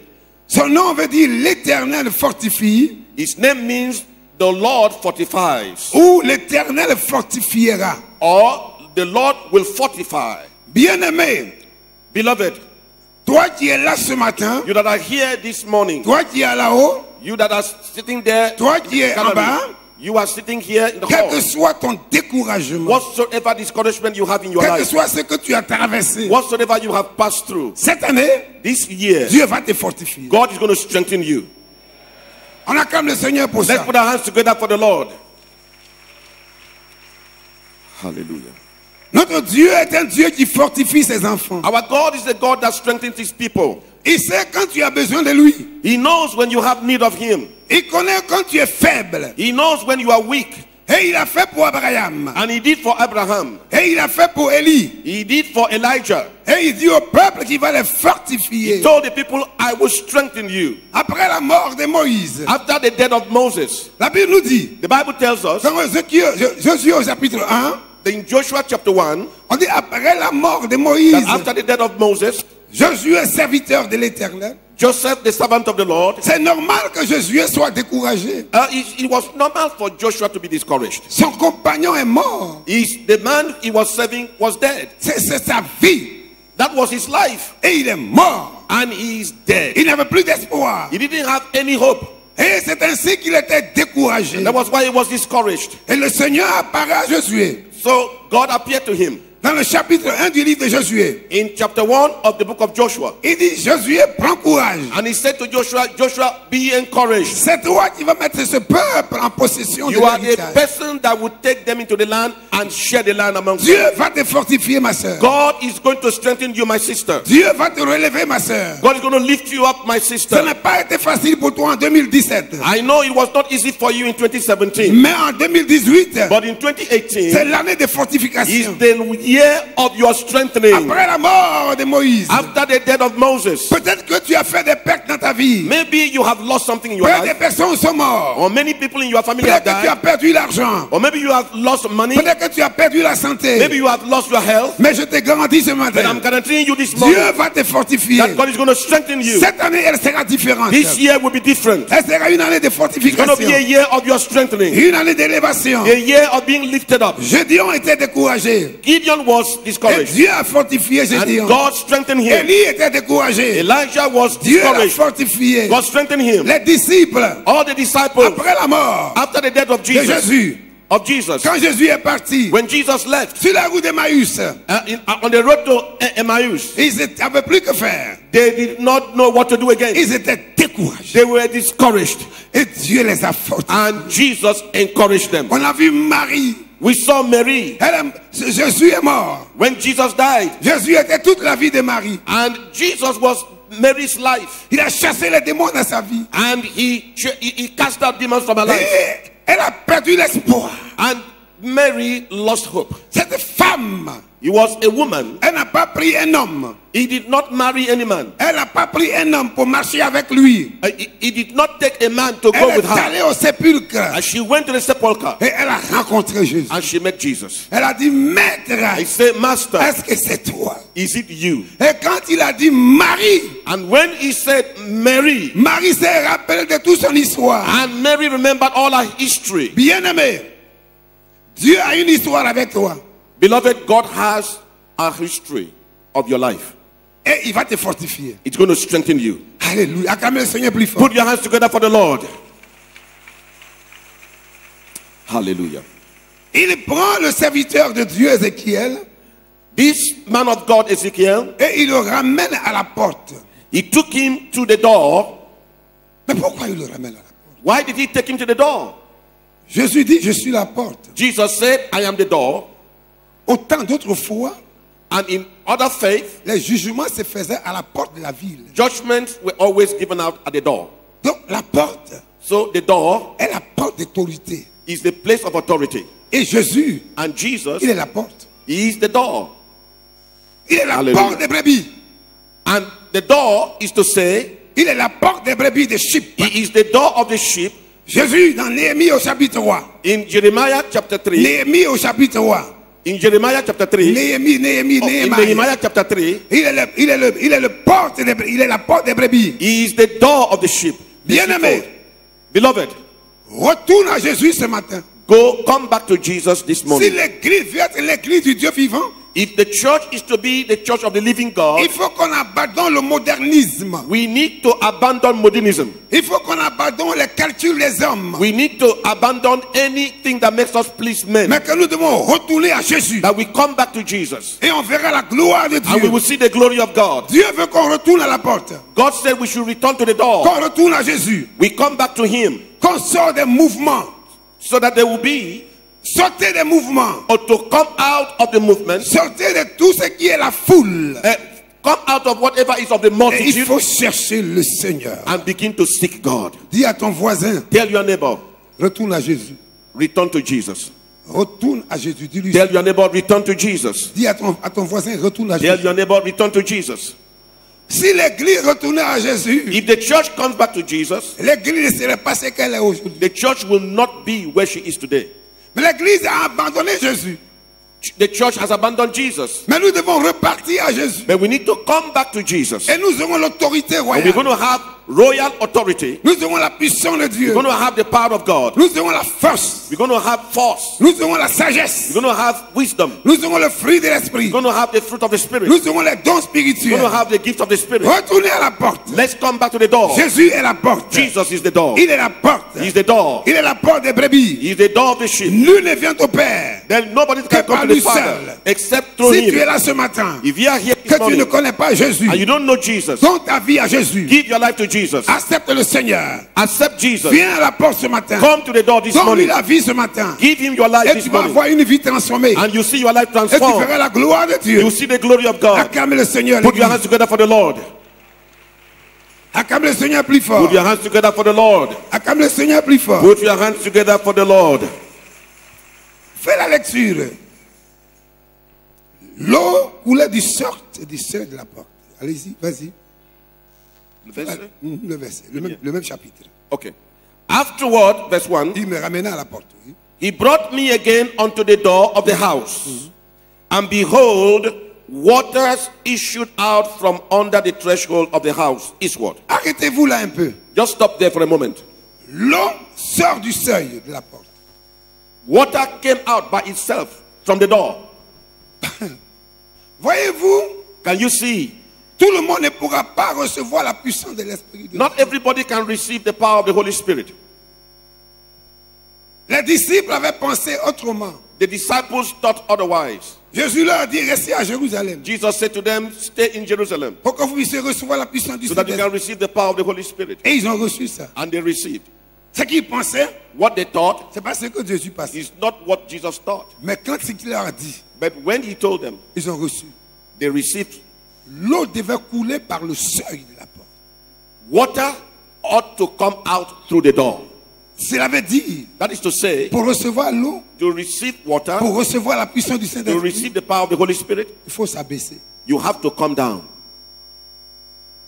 [SPEAKER 3] Son nom veut dire l'Éternel fortifie.
[SPEAKER 4] His name means the Lord fortifies,
[SPEAKER 3] Ou l'Éternel fortifiera.
[SPEAKER 4] or the Lord will fortify.
[SPEAKER 3] Bien-aimé,
[SPEAKER 4] Beloved,
[SPEAKER 3] toi qui es là ce matin,
[SPEAKER 4] you that are here this morning,
[SPEAKER 3] toi qui es là-haut,
[SPEAKER 4] you that are sitting there,
[SPEAKER 3] toi qui es en bas,
[SPEAKER 4] you are sitting here in the
[SPEAKER 3] quel que
[SPEAKER 4] hall.
[SPEAKER 3] soit ton découragement,
[SPEAKER 4] Whatsoever discouragement you have in your
[SPEAKER 3] quel que
[SPEAKER 4] life,
[SPEAKER 3] soit ce que tu as traversé,
[SPEAKER 4] whatsoever you have passed through,
[SPEAKER 3] cette année,
[SPEAKER 4] this year,
[SPEAKER 3] Dieu va te fortifier.
[SPEAKER 4] God is going to strengthen you.
[SPEAKER 3] On acclame le Seigneur pour
[SPEAKER 4] Let's
[SPEAKER 3] ça.
[SPEAKER 4] put our hands together for the Lord. Hallelujah.
[SPEAKER 3] Notre Dieu est un Dieu qui fortifie ses enfants.
[SPEAKER 4] Our God is the God that strengthens his people.
[SPEAKER 3] Il sait quand tu as besoin de lui.
[SPEAKER 4] He knows when you have need of him.
[SPEAKER 3] Il connaît quand tu es faible.
[SPEAKER 4] He knows when you are weak.
[SPEAKER 3] Et il a fait pour Abraham.
[SPEAKER 4] And he did for Abraham.
[SPEAKER 3] Et il a fait pour Élie.
[SPEAKER 4] He did for Elijah.
[SPEAKER 3] Et il dit au peuple qu'il va les
[SPEAKER 4] He
[SPEAKER 3] fortifier.
[SPEAKER 4] told the people, I will strengthen you.
[SPEAKER 3] Après la mort de Moïse,
[SPEAKER 4] After the death of Moses,
[SPEAKER 3] la Bible nous dit,
[SPEAKER 4] the Bible tells us,
[SPEAKER 3] dans Josué au chapitre 1,
[SPEAKER 4] in Joshua chapter 1,
[SPEAKER 3] on dit après la mort de Moïse,
[SPEAKER 4] that after the death of Moses,
[SPEAKER 3] Josué, serviteur de l'Éternel,
[SPEAKER 4] Joseph, the servant of the Lord,
[SPEAKER 3] c'est normal que Josué soit découragé.
[SPEAKER 4] it was normal for Joshua to be discouraged.
[SPEAKER 3] Son compagnon est mort.
[SPEAKER 4] The man he was serving was dead.
[SPEAKER 3] C'est sa vie.
[SPEAKER 4] That was his life.
[SPEAKER 3] Et il est mort.
[SPEAKER 4] And he is dead.
[SPEAKER 3] Il n'avait plus d'espoir.
[SPEAKER 4] He didn't have any hope.
[SPEAKER 3] Et c'est ainsi qu'il était découragé.
[SPEAKER 4] That was why he was discouraged.
[SPEAKER 3] Et le Seigneur apparaît à Josué.
[SPEAKER 4] So God appeared to him.
[SPEAKER 3] Dans le chapitre 1 du livre de Josué,
[SPEAKER 4] In chapter 1 of the book of Joshua.
[SPEAKER 3] il dit, Josué, prends courage.
[SPEAKER 4] And he said to Joshua, Joshua, be encouraged.
[SPEAKER 3] C'est toi qui vas mettre ce peuple en possession de
[SPEAKER 4] You are the
[SPEAKER 3] l'héritage.
[SPEAKER 4] person that will take them into the land and share the land among
[SPEAKER 3] Dieu
[SPEAKER 4] them.
[SPEAKER 3] va te fortifier, ma soeur.
[SPEAKER 4] God is going to strengthen you, my sister.
[SPEAKER 3] Dieu va te relever, ma soeur.
[SPEAKER 4] God is going to lift you up, my
[SPEAKER 3] Ça
[SPEAKER 4] sister.
[SPEAKER 3] n'a pas été facile pour toi en 2017.
[SPEAKER 4] I know it was not easy for you in 2017,
[SPEAKER 3] Mais en 2018,
[SPEAKER 4] but in
[SPEAKER 3] c'est
[SPEAKER 4] 2018
[SPEAKER 3] l'année de
[SPEAKER 4] is
[SPEAKER 3] fortification.
[SPEAKER 4] the year of your strengthening.
[SPEAKER 3] Après la mort de Moïse,
[SPEAKER 4] After the death of Moses,
[SPEAKER 3] peut-être que tu as fait des pertes dans ta vie.
[SPEAKER 4] maybe you have lost something in your
[SPEAKER 3] Peut-être des
[SPEAKER 4] life,
[SPEAKER 3] personnes sont mortes.
[SPEAKER 4] or many people in your family have
[SPEAKER 3] Peut-être que tu as
[SPEAKER 4] died,
[SPEAKER 3] perdu l'argent.
[SPEAKER 4] or maybe you have lost money,
[SPEAKER 3] Peut-être que tu as perdu la santé.
[SPEAKER 4] maybe you have lost your health.
[SPEAKER 3] Mais je te garantis ce
[SPEAKER 4] But I'm
[SPEAKER 3] matin,
[SPEAKER 4] guaranteeing you this morning
[SPEAKER 3] Dieu va te fortifier.
[SPEAKER 4] that God is going to strengthen you.
[SPEAKER 3] Cette année, elle sera différente.
[SPEAKER 4] This year will be different.
[SPEAKER 3] Elle sera une année de
[SPEAKER 4] It's going to be a
[SPEAKER 3] fortification.
[SPEAKER 4] year of your strengthening,
[SPEAKER 3] Une année d'élévation.
[SPEAKER 4] a year of being lifted up.
[SPEAKER 3] Gédéon était découragé.
[SPEAKER 4] Gideon was
[SPEAKER 3] Et
[SPEAKER 4] discouraged,
[SPEAKER 3] Dieu a fortifié
[SPEAKER 4] and
[SPEAKER 3] Gédéon.
[SPEAKER 4] God strengthened him.
[SPEAKER 3] Élie était découragé.
[SPEAKER 4] Elijah was
[SPEAKER 3] Dieu l'a
[SPEAKER 4] discouraged.
[SPEAKER 3] fortifié.
[SPEAKER 4] God strengthened him.
[SPEAKER 3] Les disciples,
[SPEAKER 4] All the disciples,
[SPEAKER 3] après la mort
[SPEAKER 4] after the death of
[SPEAKER 3] de
[SPEAKER 4] Jesus,
[SPEAKER 3] Jésus, quand Jésus est parti
[SPEAKER 4] when Jesus left
[SPEAKER 3] sur la route d'Emmaüs,
[SPEAKER 4] on the road to Emmaus,
[SPEAKER 3] ils n'avaient plus que faire.
[SPEAKER 4] they did not know what to do again.
[SPEAKER 3] Ils étaient découragés.
[SPEAKER 4] They were discouraged,
[SPEAKER 3] Et Dieu les a fortifiés.
[SPEAKER 4] and Jesus encouraged them.
[SPEAKER 3] On a vu Marie.
[SPEAKER 4] We saw Mary
[SPEAKER 3] Jésus est mort.
[SPEAKER 4] when Jesus died,
[SPEAKER 3] Jésus était toute la vie de Marie.
[SPEAKER 4] and Jesus was Mary's life,
[SPEAKER 3] Il a chassé les démons dans sa vie.
[SPEAKER 4] and he cast out demons from her life,
[SPEAKER 3] Et elle a perdu l'espoir.
[SPEAKER 4] and Mary lost hope.
[SPEAKER 3] Cette femme,
[SPEAKER 4] He was a woman.
[SPEAKER 3] elle n'a pas pris un homme.
[SPEAKER 4] He did not marry any man.
[SPEAKER 3] Elle n'a pas pris un homme pour marcher avec lui.
[SPEAKER 4] He did not take a man to go
[SPEAKER 3] Elle
[SPEAKER 4] with
[SPEAKER 3] est
[SPEAKER 4] her.
[SPEAKER 3] allée au sépulcre.
[SPEAKER 4] And she went to the sepulchre
[SPEAKER 3] Et elle a rencontré Jésus.
[SPEAKER 4] and she met Jesus.
[SPEAKER 3] Elle a dit, Maître,
[SPEAKER 4] I said, Master,
[SPEAKER 3] est-ce que c'est toi?
[SPEAKER 4] is it you?
[SPEAKER 3] Et quand il a dit Marie,
[SPEAKER 4] And when he said Mary,
[SPEAKER 3] Marie s'est rappelée de toute son histoire.
[SPEAKER 4] and Mary remembered all her history.
[SPEAKER 3] Bien-aimé, Dieu a une histoire avec toi.
[SPEAKER 4] Beloved, God has a history of your life.
[SPEAKER 3] Et il va te fortifier.
[SPEAKER 4] It's going to strengthen you.
[SPEAKER 3] Alléluia. Acclamez le Seigneur plus fort.
[SPEAKER 4] Put your hands together for the Lord. Hallelujah.
[SPEAKER 3] Il prend le serviteur de Dieu, Ézéchiel,
[SPEAKER 4] This man of God, Ezekiel,
[SPEAKER 3] et il le ramène à la porte.
[SPEAKER 4] he took him to the door.
[SPEAKER 3] Mais pourquoi il le ramène à la porte?
[SPEAKER 4] Why did he take him to the door?
[SPEAKER 3] Jésus dit, je suis la porte.
[SPEAKER 4] Jesus said, I am the door.
[SPEAKER 3] Autant d'autres fois,
[SPEAKER 4] And in other faith,
[SPEAKER 3] les jugements se faisaient à la porte de la ville.
[SPEAKER 4] judgments were always given out at the door.
[SPEAKER 3] Donc la porte
[SPEAKER 4] So the door
[SPEAKER 3] est la porte d'autorité.
[SPEAKER 4] is the place of authority.
[SPEAKER 3] Et Jésus,
[SPEAKER 4] And Jesus
[SPEAKER 3] il est la porte.
[SPEAKER 4] is the door.
[SPEAKER 3] Il est la
[SPEAKER 4] Alléluia.
[SPEAKER 3] porte des brebis.
[SPEAKER 4] And the door is to say,
[SPEAKER 3] Il est la porte des brebis des sheep.
[SPEAKER 4] he is the door of the sheep.
[SPEAKER 3] Jésus, dans Néhémie au chapitre 3.
[SPEAKER 4] In Jeremiah chapter 3.
[SPEAKER 3] Néhémie au chapitre 3.
[SPEAKER 4] In Jeremiah chapter 3.
[SPEAKER 3] Néhémie,
[SPEAKER 4] In
[SPEAKER 3] Néhémie.
[SPEAKER 4] Nehemiah chapter 3.
[SPEAKER 3] Il est la porte des brebis.
[SPEAKER 4] He is the door of the sheep. The
[SPEAKER 3] Bien-aimé,
[SPEAKER 4] sheepfold. Beloved,
[SPEAKER 3] retourne à Jésus ce matin.
[SPEAKER 4] come back to Jesus this
[SPEAKER 3] Si
[SPEAKER 4] morning.
[SPEAKER 3] l'église veut être l'église du Dieu vivant,
[SPEAKER 4] If the church is to be the church of the living God,
[SPEAKER 3] il faut qu'on abandonne le modernisme.
[SPEAKER 4] we need to abandon modernism.
[SPEAKER 3] Il faut qu'on abandonne les calculs des hommes.
[SPEAKER 4] We need to abandon anything that makes us please men.
[SPEAKER 3] Mais que nous devons retourner à Jésus.
[SPEAKER 4] That we come back to Jesus.
[SPEAKER 3] Et on verra la gloire de
[SPEAKER 4] And we
[SPEAKER 3] Dieu.
[SPEAKER 4] will see the glory of God.
[SPEAKER 3] Dieu veut qu'on retourne à la porte.
[SPEAKER 4] God said we should return to the door.
[SPEAKER 3] Qu'on retourne à Jésus.
[SPEAKER 4] We come back to Him
[SPEAKER 3] Qu'on sort des mouvements.
[SPEAKER 4] so that there will be,
[SPEAKER 3] Sortez des mouvements.
[SPEAKER 4] or to come out of the movement,
[SPEAKER 3] Sortez de tout ce qui est la foule.
[SPEAKER 4] come out of whatever is of the
[SPEAKER 3] Et il
[SPEAKER 4] multitude
[SPEAKER 3] faut chercher le Seigneur.
[SPEAKER 4] and begin to seek God.
[SPEAKER 3] Dis à ton voisin,
[SPEAKER 4] Tell your neighbor,
[SPEAKER 3] retourne à Jésus.
[SPEAKER 4] return to Jesus.
[SPEAKER 3] Retourne à Jésus. Dis-lui.
[SPEAKER 4] Tell your neighbor, return to Jesus.
[SPEAKER 3] Dis à ton voisin, retourne à
[SPEAKER 4] Tell
[SPEAKER 3] Jésus.
[SPEAKER 4] your neighbor, return to Jesus.
[SPEAKER 3] Si l'église retournait à Jésus,
[SPEAKER 4] If the church comes back to Jesus,
[SPEAKER 3] l'église ne serait pas ce qu'elle est aujourd'hui.
[SPEAKER 4] the church will not be where she is today.
[SPEAKER 3] Mais l'église a abandonné Jésus.
[SPEAKER 4] The church has abandoned Jesus.
[SPEAKER 3] Mais nous devons repartir à Jésus.
[SPEAKER 4] But we need to come back to Jesus.
[SPEAKER 3] Et nous aurons l'autorité
[SPEAKER 4] And we're going
[SPEAKER 3] royale.
[SPEAKER 4] to have royal authority.
[SPEAKER 3] Nous aurons la puissance de Dieu.
[SPEAKER 4] We're going to have the power of God.
[SPEAKER 3] Nous aurons la force.
[SPEAKER 4] We're going to have force.
[SPEAKER 3] Nous aurons la sagesse.
[SPEAKER 4] We're going to have wisdom.
[SPEAKER 3] Nous aurons le fruit de l'esprit.
[SPEAKER 4] We're going to have the fruit of the Spirit.
[SPEAKER 3] Nous aurons les dons
[SPEAKER 4] We're
[SPEAKER 3] spirituels.
[SPEAKER 4] going to have the gift of the Spirit.
[SPEAKER 3] Retournez à la porte.
[SPEAKER 4] Let's come back to the door.
[SPEAKER 3] Jésus est la porte.
[SPEAKER 4] Jesus is the door.
[SPEAKER 3] Il est la porte.
[SPEAKER 4] He's the door.
[SPEAKER 3] Il est la porte des brebis.
[SPEAKER 4] He's the door of the sheep.
[SPEAKER 3] Nul ne vient au Père.
[SPEAKER 4] Then nobody can
[SPEAKER 3] Que
[SPEAKER 4] come
[SPEAKER 3] par
[SPEAKER 4] to the
[SPEAKER 3] lui
[SPEAKER 4] Father
[SPEAKER 3] seul.
[SPEAKER 4] except through
[SPEAKER 3] Si tu es
[SPEAKER 4] him.
[SPEAKER 3] là ce matin,
[SPEAKER 4] If you are here this
[SPEAKER 3] que tu ne
[SPEAKER 4] morning
[SPEAKER 3] connais pas Jésus,
[SPEAKER 4] and you don't know Jesus,
[SPEAKER 3] donne ta vie à Jésus.
[SPEAKER 4] give your life to Jesus.
[SPEAKER 3] Accepte le Seigneur.
[SPEAKER 4] Accept Jesus.
[SPEAKER 3] Viens à la porte ce matin.
[SPEAKER 4] Come to the door this
[SPEAKER 3] Donne-lui
[SPEAKER 4] morning.
[SPEAKER 3] la vie ce matin.
[SPEAKER 4] Give him your life
[SPEAKER 3] Et
[SPEAKER 4] this
[SPEAKER 3] tu vas
[SPEAKER 4] morning.
[SPEAKER 3] avoir une vie transformée.
[SPEAKER 4] And you see your life
[SPEAKER 3] Et tu
[SPEAKER 4] transformed.
[SPEAKER 3] verras la gloire de Dieu.
[SPEAKER 4] You see the glory of God.
[SPEAKER 3] Acclame le Seigneur.
[SPEAKER 4] Put your
[SPEAKER 3] l'église.
[SPEAKER 4] hands together for the Lord.
[SPEAKER 3] Acclame le Seigneur plus fort.
[SPEAKER 4] Put your hands together for the Lord.
[SPEAKER 3] Acclame le Seigneur plus fort.
[SPEAKER 4] Put your hands together for the Lord.
[SPEAKER 3] Fais la lecture. L'eau coulait du sort et du seuil de la porte. Allez-y, vas-y. Le verset, le même chapitre.
[SPEAKER 4] Okay. Afterward, verse 1,
[SPEAKER 3] Il me ramena à la porte. Oui.
[SPEAKER 4] he brought me again unto the door of the house. And behold, waters issued out from under the threshold of the house eastward.
[SPEAKER 3] Arrêtez-vous là un peu.
[SPEAKER 4] Just stop there for a moment.
[SPEAKER 3] L'eau sort du seuil de la porte.
[SPEAKER 4] Water came out by itself from the door.
[SPEAKER 3] Voyez-vous,
[SPEAKER 4] Can you see?
[SPEAKER 3] tout le monde ne pourra pas recevoir la puissance de l'Esprit de Dieu.
[SPEAKER 4] Not everybody can receive the power of the Holy Spirit.
[SPEAKER 3] Les disciples avaient pensé autrement.
[SPEAKER 4] The disciples thought otherwise.
[SPEAKER 3] Jésus leur a dit, restez à Jérusalem.
[SPEAKER 4] Jesus said to them, stay in Jerusalem
[SPEAKER 3] Pour que vous puissiez recevoir la puissance du
[SPEAKER 4] so that you can
[SPEAKER 3] Saint-Esprit.
[SPEAKER 4] receive the power of the Holy Spirit.
[SPEAKER 3] Et ils ont reçu ça.
[SPEAKER 4] And they received.
[SPEAKER 3] Ce qu'ils pensaient,
[SPEAKER 4] What they thought
[SPEAKER 3] c'est pas ce que Jésus passait.
[SPEAKER 4] is not what Jesus thought.
[SPEAKER 3] Mais quand il leur a dit,
[SPEAKER 4] But when he told them,
[SPEAKER 3] ils ont reçu.
[SPEAKER 4] they received.
[SPEAKER 3] L'eau devait couler par le seuil de la porte.
[SPEAKER 4] Water ought to come out through the door.
[SPEAKER 3] Cela veut dire,
[SPEAKER 4] That is to say,
[SPEAKER 3] pour recevoir l'eau,
[SPEAKER 4] to receive water,
[SPEAKER 3] pour recevoir la puissance du
[SPEAKER 4] to
[SPEAKER 3] Saint-Esprit,
[SPEAKER 4] receive the power of the Holy Spirit,
[SPEAKER 3] il faut s'abaisser.
[SPEAKER 4] you have to come down.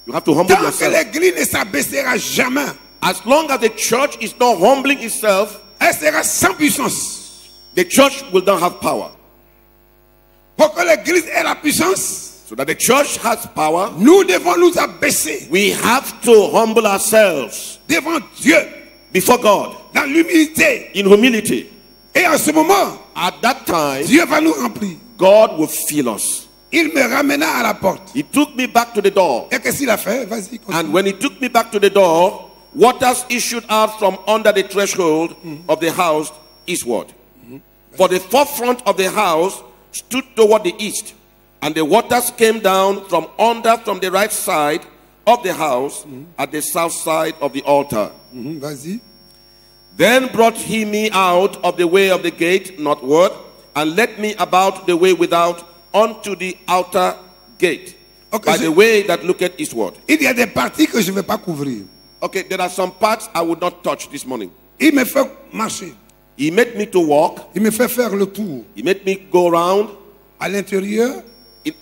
[SPEAKER 4] You have to humble
[SPEAKER 3] Tant que
[SPEAKER 4] yourself.
[SPEAKER 3] l'église ne s'abaissera jamais,
[SPEAKER 4] As long as the church is not humbling itself,
[SPEAKER 3] elle sera sans puissance.
[SPEAKER 4] the church will not have power.
[SPEAKER 3] Pour que l'église ait la puissance,
[SPEAKER 4] So that the church has power,
[SPEAKER 3] nous devons nous abaisser
[SPEAKER 4] we have to humble ourselves
[SPEAKER 3] devant Dieu,
[SPEAKER 4] before God
[SPEAKER 3] dans l'humilité.
[SPEAKER 4] in humility.
[SPEAKER 3] Et en ce moment,
[SPEAKER 4] At that time,
[SPEAKER 3] Dieu va nous remplir.
[SPEAKER 4] God will fill us.
[SPEAKER 3] Il me ramena à la porte.
[SPEAKER 4] He took me back to the door.
[SPEAKER 3] Et qu'est-ce qu'il a fait? Vas-y, continue.
[SPEAKER 4] And when he took me back to the door, waters issued out from under the threshold of the house eastward. For the forefront of the house stood toward the east, and the waters came down from the right side of the house at the south side of the altar.
[SPEAKER 3] Vas-y.
[SPEAKER 4] Then brought he me out of the way of the gate northward, and led me about the way without unto the outer gate,
[SPEAKER 3] Okay,
[SPEAKER 4] by the way that looketh eastward.
[SPEAKER 3] Il y a des parties que je ne vais pas couvrir.
[SPEAKER 4] Okay, there are some parts I would not touch this morning.
[SPEAKER 3] Il me fait marcher.
[SPEAKER 4] He made me to walk.
[SPEAKER 3] Il me fait faire le tour.
[SPEAKER 4] He made me go around
[SPEAKER 3] À l'intérieur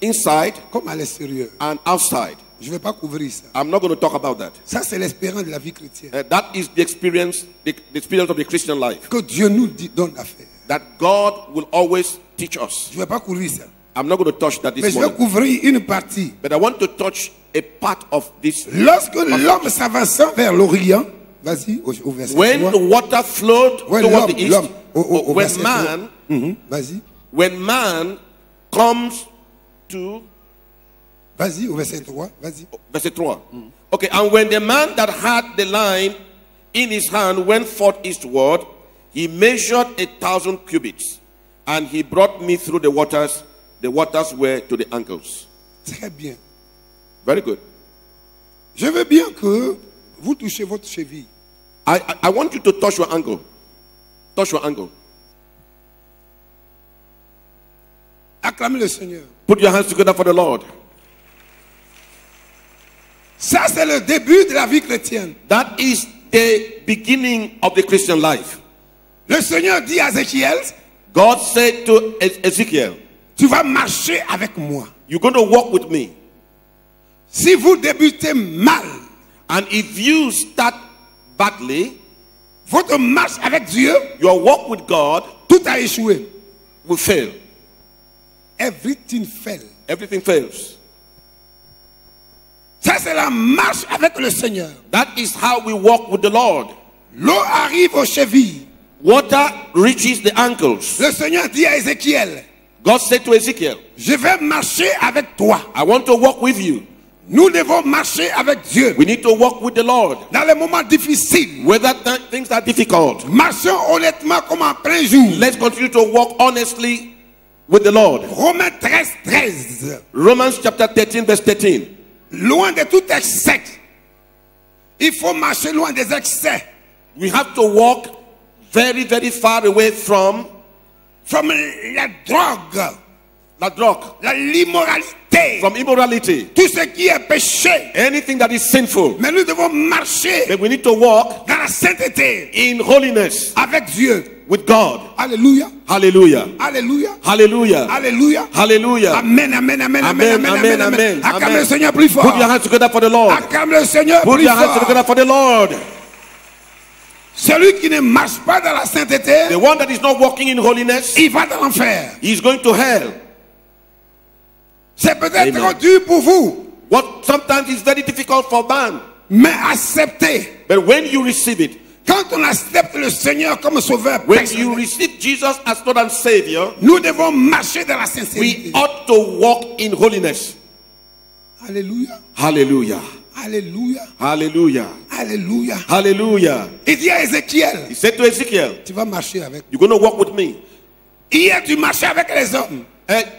[SPEAKER 4] inside
[SPEAKER 3] comme à l'extérieur.
[SPEAKER 4] and outside.
[SPEAKER 3] Je ne vais pas couvrir ça.
[SPEAKER 4] I'm not going to talk about that.
[SPEAKER 3] Ça, c'est l'espérance de la vie chrétienne.
[SPEAKER 4] That is the experience of the Christian life.
[SPEAKER 3] Que Dieu nous donne à faire.
[SPEAKER 4] That God will always teach us.
[SPEAKER 3] Je ne vais pas couvrir ça.
[SPEAKER 4] I'm not going to touch that
[SPEAKER 3] Mais
[SPEAKER 4] this
[SPEAKER 3] je vais
[SPEAKER 4] morning.
[SPEAKER 3] couvrir une partie.
[SPEAKER 4] But I want to touch a part of this.
[SPEAKER 3] Lorsque l'homme s'avançant vers l'Orient, vas-y, au verset
[SPEAKER 4] When
[SPEAKER 3] 3.
[SPEAKER 4] the water flowed
[SPEAKER 3] Ouais,
[SPEAKER 4] toward
[SPEAKER 3] l'homme,
[SPEAKER 4] the east,
[SPEAKER 3] l'homme, au
[SPEAKER 4] when
[SPEAKER 3] verset
[SPEAKER 4] man,
[SPEAKER 3] 3. Vas-y,
[SPEAKER 4] when man comes to
[SPEAKER 3] vas-y, au verset 3. Vas-y.
[SPEAKER 4] verse 3. Okay, and when the man that had the line in his hand went forth eastward, he measured 1,000 cubits, and he brought me through the waters. The waters were to the ankles.
[SPEAKER 3] Très bien.
[SPEAKER 4] Very good.
[SPEAKER 3] Je veux bien que vous touchez votre cheville.
[SPEAKER 4] I want you to touch your ankle. Touch your ankle.
[SPEAKER 3] Acclamez le Seigneur.
[SPEAKER 4] Put your hands together for the Lord.
[SPEAKER 3] Ça, c'est le début de la vie chrétienne.
[SPEAKER 4] That is the beginning of the Christian life.
[SPEAKER 3] Le Seigneur dit à Ézéchiel,
[SPEAKER 4] God said to Ezekiel,
[SPEAKER 3] tu vas marcher avec moi.
[SPEAKER 4] you're going to walk with me.
[SPEAKER 3] Si vous débutez mal,
[SPEAKER 4] And if you start badly,
[SPEAKER 3] votre marche avec Dieu,
[SPEAKER 4] your walk with God
[SPEAKER 3] tout a échoué.
[SPEAKER 4] will fail.
[SPEAKER 3] Everything fell.
[SPEAKER 4] Everything fails.
[SPEAKER 3] Ça, c'est la marche avec le Seigneur.
[SPEAKER 4] That is how we walk with the Lord.
[SPEAKER 3] L'eau arrive aux chevilles.
[SPEAKER 4] Water reaches the ankles.
[SPEAKER 3] Le Seigneur dit à Ézéchiel,
[SPEAKER 4] God said to Ezekiel,
[SPEAKER 3] je vais marcher avec toi.
[SPEAKER 4] I want to walk with you.
[SPEAKER 3] Nous devons marcher avec Dieu.
[SPEAKER 4] We need to walk with the Lord.
[SPEAKER 3] Dans les moments difficiles,
[SPEAKER 4] Whether things are difficult,
[SPEAKER 3] marchons honnêtement comme en plein jour.
[SPEAKER 4] let's continue to walk honestly with the Lord.
[SPEAKER 3] Romains 13.
[SPEAKER 4] Romans chapter 13 verse 13.
[SPEAKER 3] Loin de tout excès. Il faut marcher loin des excès.
[SPEAKER 4] We have to walk very, very far away from
[SPEAKER 3] La drogue, l'immoralité,
[SPEAKER 4] from immorality,
[SPEAKER 3] tout ce qui est péché.
[SPEAKER 4] anything that is sinful.
[SPEAKER 3] Mais nous devons marcher
[SPEAKER 4] But we need to walk
[SPEAKER 3] dans la sainteté
[SPEAKER 4] in holiness
[SPEAKER 3] avec Dieu.
[SPEAKER 4] with God.
[SPEAKER 3] Alléluia.
[SPEAKER 4] Hallelujah.
[SPEAKER 3] Alléluia.
[SPEAKER 4] Hallelujah.
[SPEAKER 3] Alléluia.
[SPEAKER 4] Hallelujah.
[SPEAKER 3] Amen, amen, amen,
[SPEAKER 4] Amen,
[SPEAKER 3] amen,
[SPEAKER 4] amen,
[SPEAKER 3] amen,
[SPEAKER 4] amen,
[SPEAKER 3] Acclame
[SPEAKER 4] amen.
[SPEAKER 3] le Seigneur plus fort.
[SPEAKER 4] Put your hands together for the Lord.
[SPEAKER 3] Acclame le Seigneur
[SPEAKER 4] Put
[SPEAKER 3] plus
[SPEAKER 4] your hands
[SPEAKER 3] fort.
[SPEAKER 4] together for the Lord.
[SPEAKER 3] Celui qui ne marche pas dans la sainteté,
[SPEAKER 4] The one that is not walking in holiness,
[SPEAKER 3] il va dans l'enfer.
[SPEAKER 4] he is going to hell.
[SPEAKER 3] C'est peut-être
[SPEAKER 4] Amen.
[SPEAKER 3] trop dur pour vous,
[SPEAKER 4] What sometimes is very difficult for man,
[SPEAKER 3] mais acceptez.
[SPEAKER 4] but when you receive it,
[SPEAKER 3] Quand on accepte le Seigneur comme sauveur
[SPEAKER 4] when
[SPEAKER 3] personnel,
[SPEAKER 4] you receive Jesus as Lord and Savior,
[SPEAKER 3] nous devons marcher dans la
[SPEAKER 4] we
[SPEAKER 3] sincérité.
[SPEAKER 4] ought to walk in holiness.
[SPEAKER 3] Alléluia.
[SPEAKER 4] Hallelujah.
[SPEAKER 3] Alléluia.
[SPEAKER 4] Hallelujah.
[SPEAKER 3] Alléluia.
[SPEAKER 4] Hallelujah.
[SPEAKER 3] Il dit à Ézéchiel,
[SPEAKER 4] He said to Ezekiel,
[SPEAKER 3] tu vas marcher avec.
[SPEAKER 4] you're going to walk with me.
[SPEAKER 3] Hier, tu marchais avec les hommes,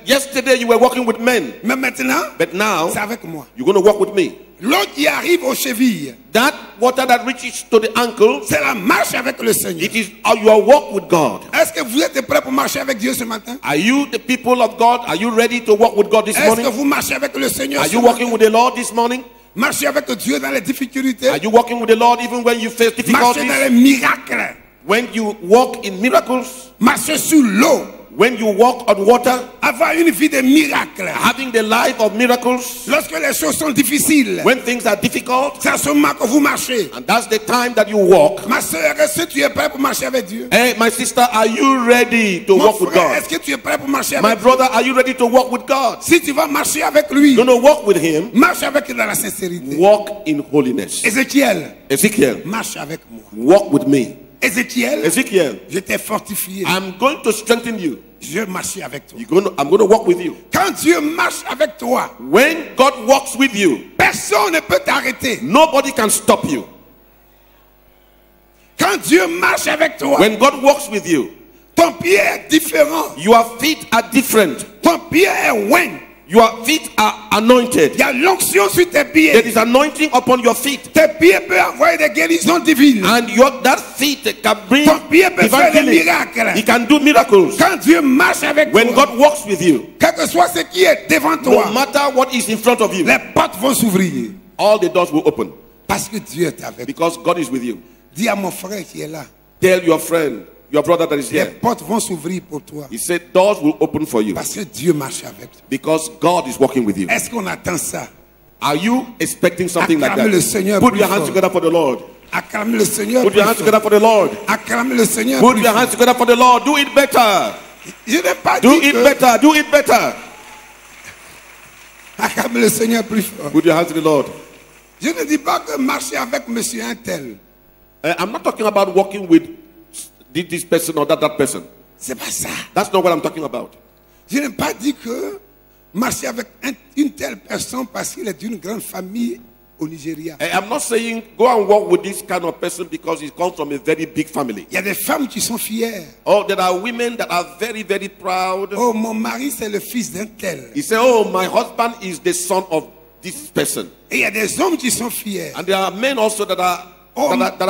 [SPEAKER 4] Yesterday you were walking with men,
[SPEAKER 3] mais maintenant,
[SPEAKER 4] but now
[SPEAKER 3] c'est avec moi.
[SPEAKER 4] you're going to walk with me.
[SPEAKER 3] L'eau qui arrive aux chevilles,
[SPEAKER 4] That water that reaches to the ankle,
[SPEAKER 3] c'est la marche avec le Seigneur.
[SPEAKER 4] it is your walk with God.
[SPEAKER 3] Est-ce que vous êtes prêts pour marcher avec Dieu ce matin?
[SPEAKER 4] Are you the people of God? Are you ready to walk with God this
[SPEAKER 3] Est-ce
[SPEAKER 4] morning?
[SPEAKER 3] que vous marchez avec le Seigneur?
[SPEAKER 4] Are
[SPEAKER 3] ce
[SPEAKER 4] you
[SPEAKER 3] matin?
[SPEAKER 4] walking with the Lord this morning?
[SPEAKER 3] Marchez avec Dieu dans les difficultés.
[SPEAKER 4] Are you walking with the Lord even when you face
[SPEAKER 3] Marchez dans
[SPEAKER 4] difficulties?
[SPEAKER 3] les miracles.
[SPEAKER 4] When you walk in miracles?
[SPEAKER 3] Marchez sur l'eau.
[SPEAKER 4] When you walk on water?
[SPEAKER 3] Avoir une vie de miracles.
[SPEAKER 4] Having the life of miracles?
[SPEAKER 3] Lorsque les choses sont difficiles,
[SPEAKER 4] When things are difficult?
[SPEAKER 3] c'est à ce moment que vous marchez.
[SPEAKER 4] And that's the time that you walk.
[SPEAKER 3] Ma soeur, est-ce que tu es prêt pour marcher avec Dieu?
[SPEAKER 4] Hey, my sister, are you ready to
[SPEAKER 3] Mon
[SPEAKER 4] walk with
[SPEAKER 3] frère,
[SPEAKER 4] God?
[SPEAKER 3] est-ce que tu es prêt pour marcher
[SPEAKER 4] My
[SPEAKER 3] avec Dieu?
[SPEAKER 4] brother, are you ready to walk with God?
[SPEAKER 3] Si tu vas marcher avec lui,
[SPEAKER 4] You're going to walk with Him.
[SPEAKER 3] marche avec lui dans la sincérité.
[SPEAKER 4] Walk in holiness.
[SPEAKER 3] Ézéchiel,
[SPEAKER 4] Ezekiel,
[SPEAKER 3] marche avec moi.
[SPEAKER 4] walk with me.
[SPEAKER 3] Ézéchiel,
[SPEAKER 4] Ezekiel,
[SPEAKER 3] je t'ai fortifié.
[SPEAKER 4] I'm going to strengthen you.
[SPEAKER 3] Je vais marcher avec toi.
[SPEAKER 4] I'm going to walk with you.
[SPEAKER 3] Quand Dieu marche avec toi,
[SPEAKER 4] When God walks with you,
[SPEAKER 3] personne ne peut t'arrêter.
[SPEAKER 4] nobody can stop you.
[SPEAKER 3] Quand Dieu marche avec toi,
[SPEAKER 4] When God walks with you,
[SPEAKER 3] ton pied est différent.
[SPEAKER 4] your feet are different.
[SPEAKER 3] Ton pied est oint.
[SPEAKER 4] Your feet are anointed.
[SPEAKER 3] Il y a l'onction sur tes pieds.
[SPEAKER 4] There is anointing upon your feet.
[SPEAKER 3] Tes pieds peuvent envoyer des guérisons divines.
[SPEAKER 4] And that feet can bring
[SPEAKER 3] Ton pied peut
[SPEAKER 4] divine
[SPEAKER 3] faire des
[SPEAKER 4] healing.
[SPEAKER 3] miracles.
[SPEAKER 4] He can do miracles.
[SPEAKER 3] Quand Dieu marche avec
[SPEAKER 4] When
[SPEAKER 3] toi,
[SPEAKER 4] God walks with you,
[SPEAKER 3] quel que soit ce qui est devant
[SPEAKER 4] no
[SPEAKER 3] toi,
[SPEAKER 4] matter what is in front of you,
[SPEAKER 3] les portes vont s'ouvrir.
[SPEAKER 4] all the doors will open
[SPEAKER 3] Parce que Dieu est avec toi.
[SPEAKER 4] because God is with you.
[SPEAKER 3] Dis à mon frère qui est là,
[SPEAKER 4] Tell your friend, your brother that is
[SPEAKER 3] les
[SPEAKER 4] here.
[SPEAKER 3] portes vont s'ouvrir pour toi.
[SPEAKER 4] He said doors will open for you
[SPEAKER 3] Parce que Dieu marche avec toi.
[SPEAKER 4] because God is walking with you.
[SPEAKER 3] Est-ce qu'on attend ça?
[SPEAKER 4] Are you expecting something like
[SPEAKER 3] Acclame le
[SPEAKER 4] that?
[SPEAKER 3] Seigneur
[SPEAKER 4] Put
[SPEAKER 3] plus
[SPEAKER 4] your hands
[SPEAKER 3] fort.
[SPEAKER 4] together for the Lord.
[SPEAKER 3] Acclame le Seigneur.
[SPEAKER 4] Put your hands
[SPEAKER 3] plus
[SPEAKER 4] together for the Lord.
[SPEAKER 3] fort. Acclame le Seigneur.
[SPEAKER 4] Put
[SPEAKER 3] plus
[SPEAKER 4] your
[SPEAKER 3] fort.
[SPEAKER 4] hands together for the Lord. Do it better.
[SPEAKER 3] Je n'ai pas
[SPEAKER 4] Do
[SPEAKER 3] dit
[SPEAKER 4] it
[SPEAKER 3] que...
[SPEAKER 4] better. Do it better.
[SPEAKER 3] Acclame le Seigneur plus fort.
[SPEAKER 4] Put your hands to the Lord.
[SPEAKER 3] Je ne dis pas que marcher avec monsieur un tel.
[SPEAKER 4] I'm not talking about walking with this person or that person.
[SPEAKER 3] C'est pas ça.
[SPEAKER 4] That's not what I'm talking about.
[SPEAKER 3] Je n'ai pas dit que marcher avec une telle personne parce qu'il est d'une grande famille au Nigeria.
[SPEAKER 4] I'm not saying go and walk with this kind of person because he comes from a very big family.
[SPEAKER 3] Il y a des femmes qui sont fières.
[SPEAKER 4] Oh, there are women that are very, very proud.
[SPEAKER 3] Oh, mon mari, c'est le fils d'un tel.
[SPEAKER 4] He said, oh, my husband is the son of this person.
[SPEAKER 3] Et il y a des hommes qui sont fiers.
[SPEAKER 4] And there are men also that are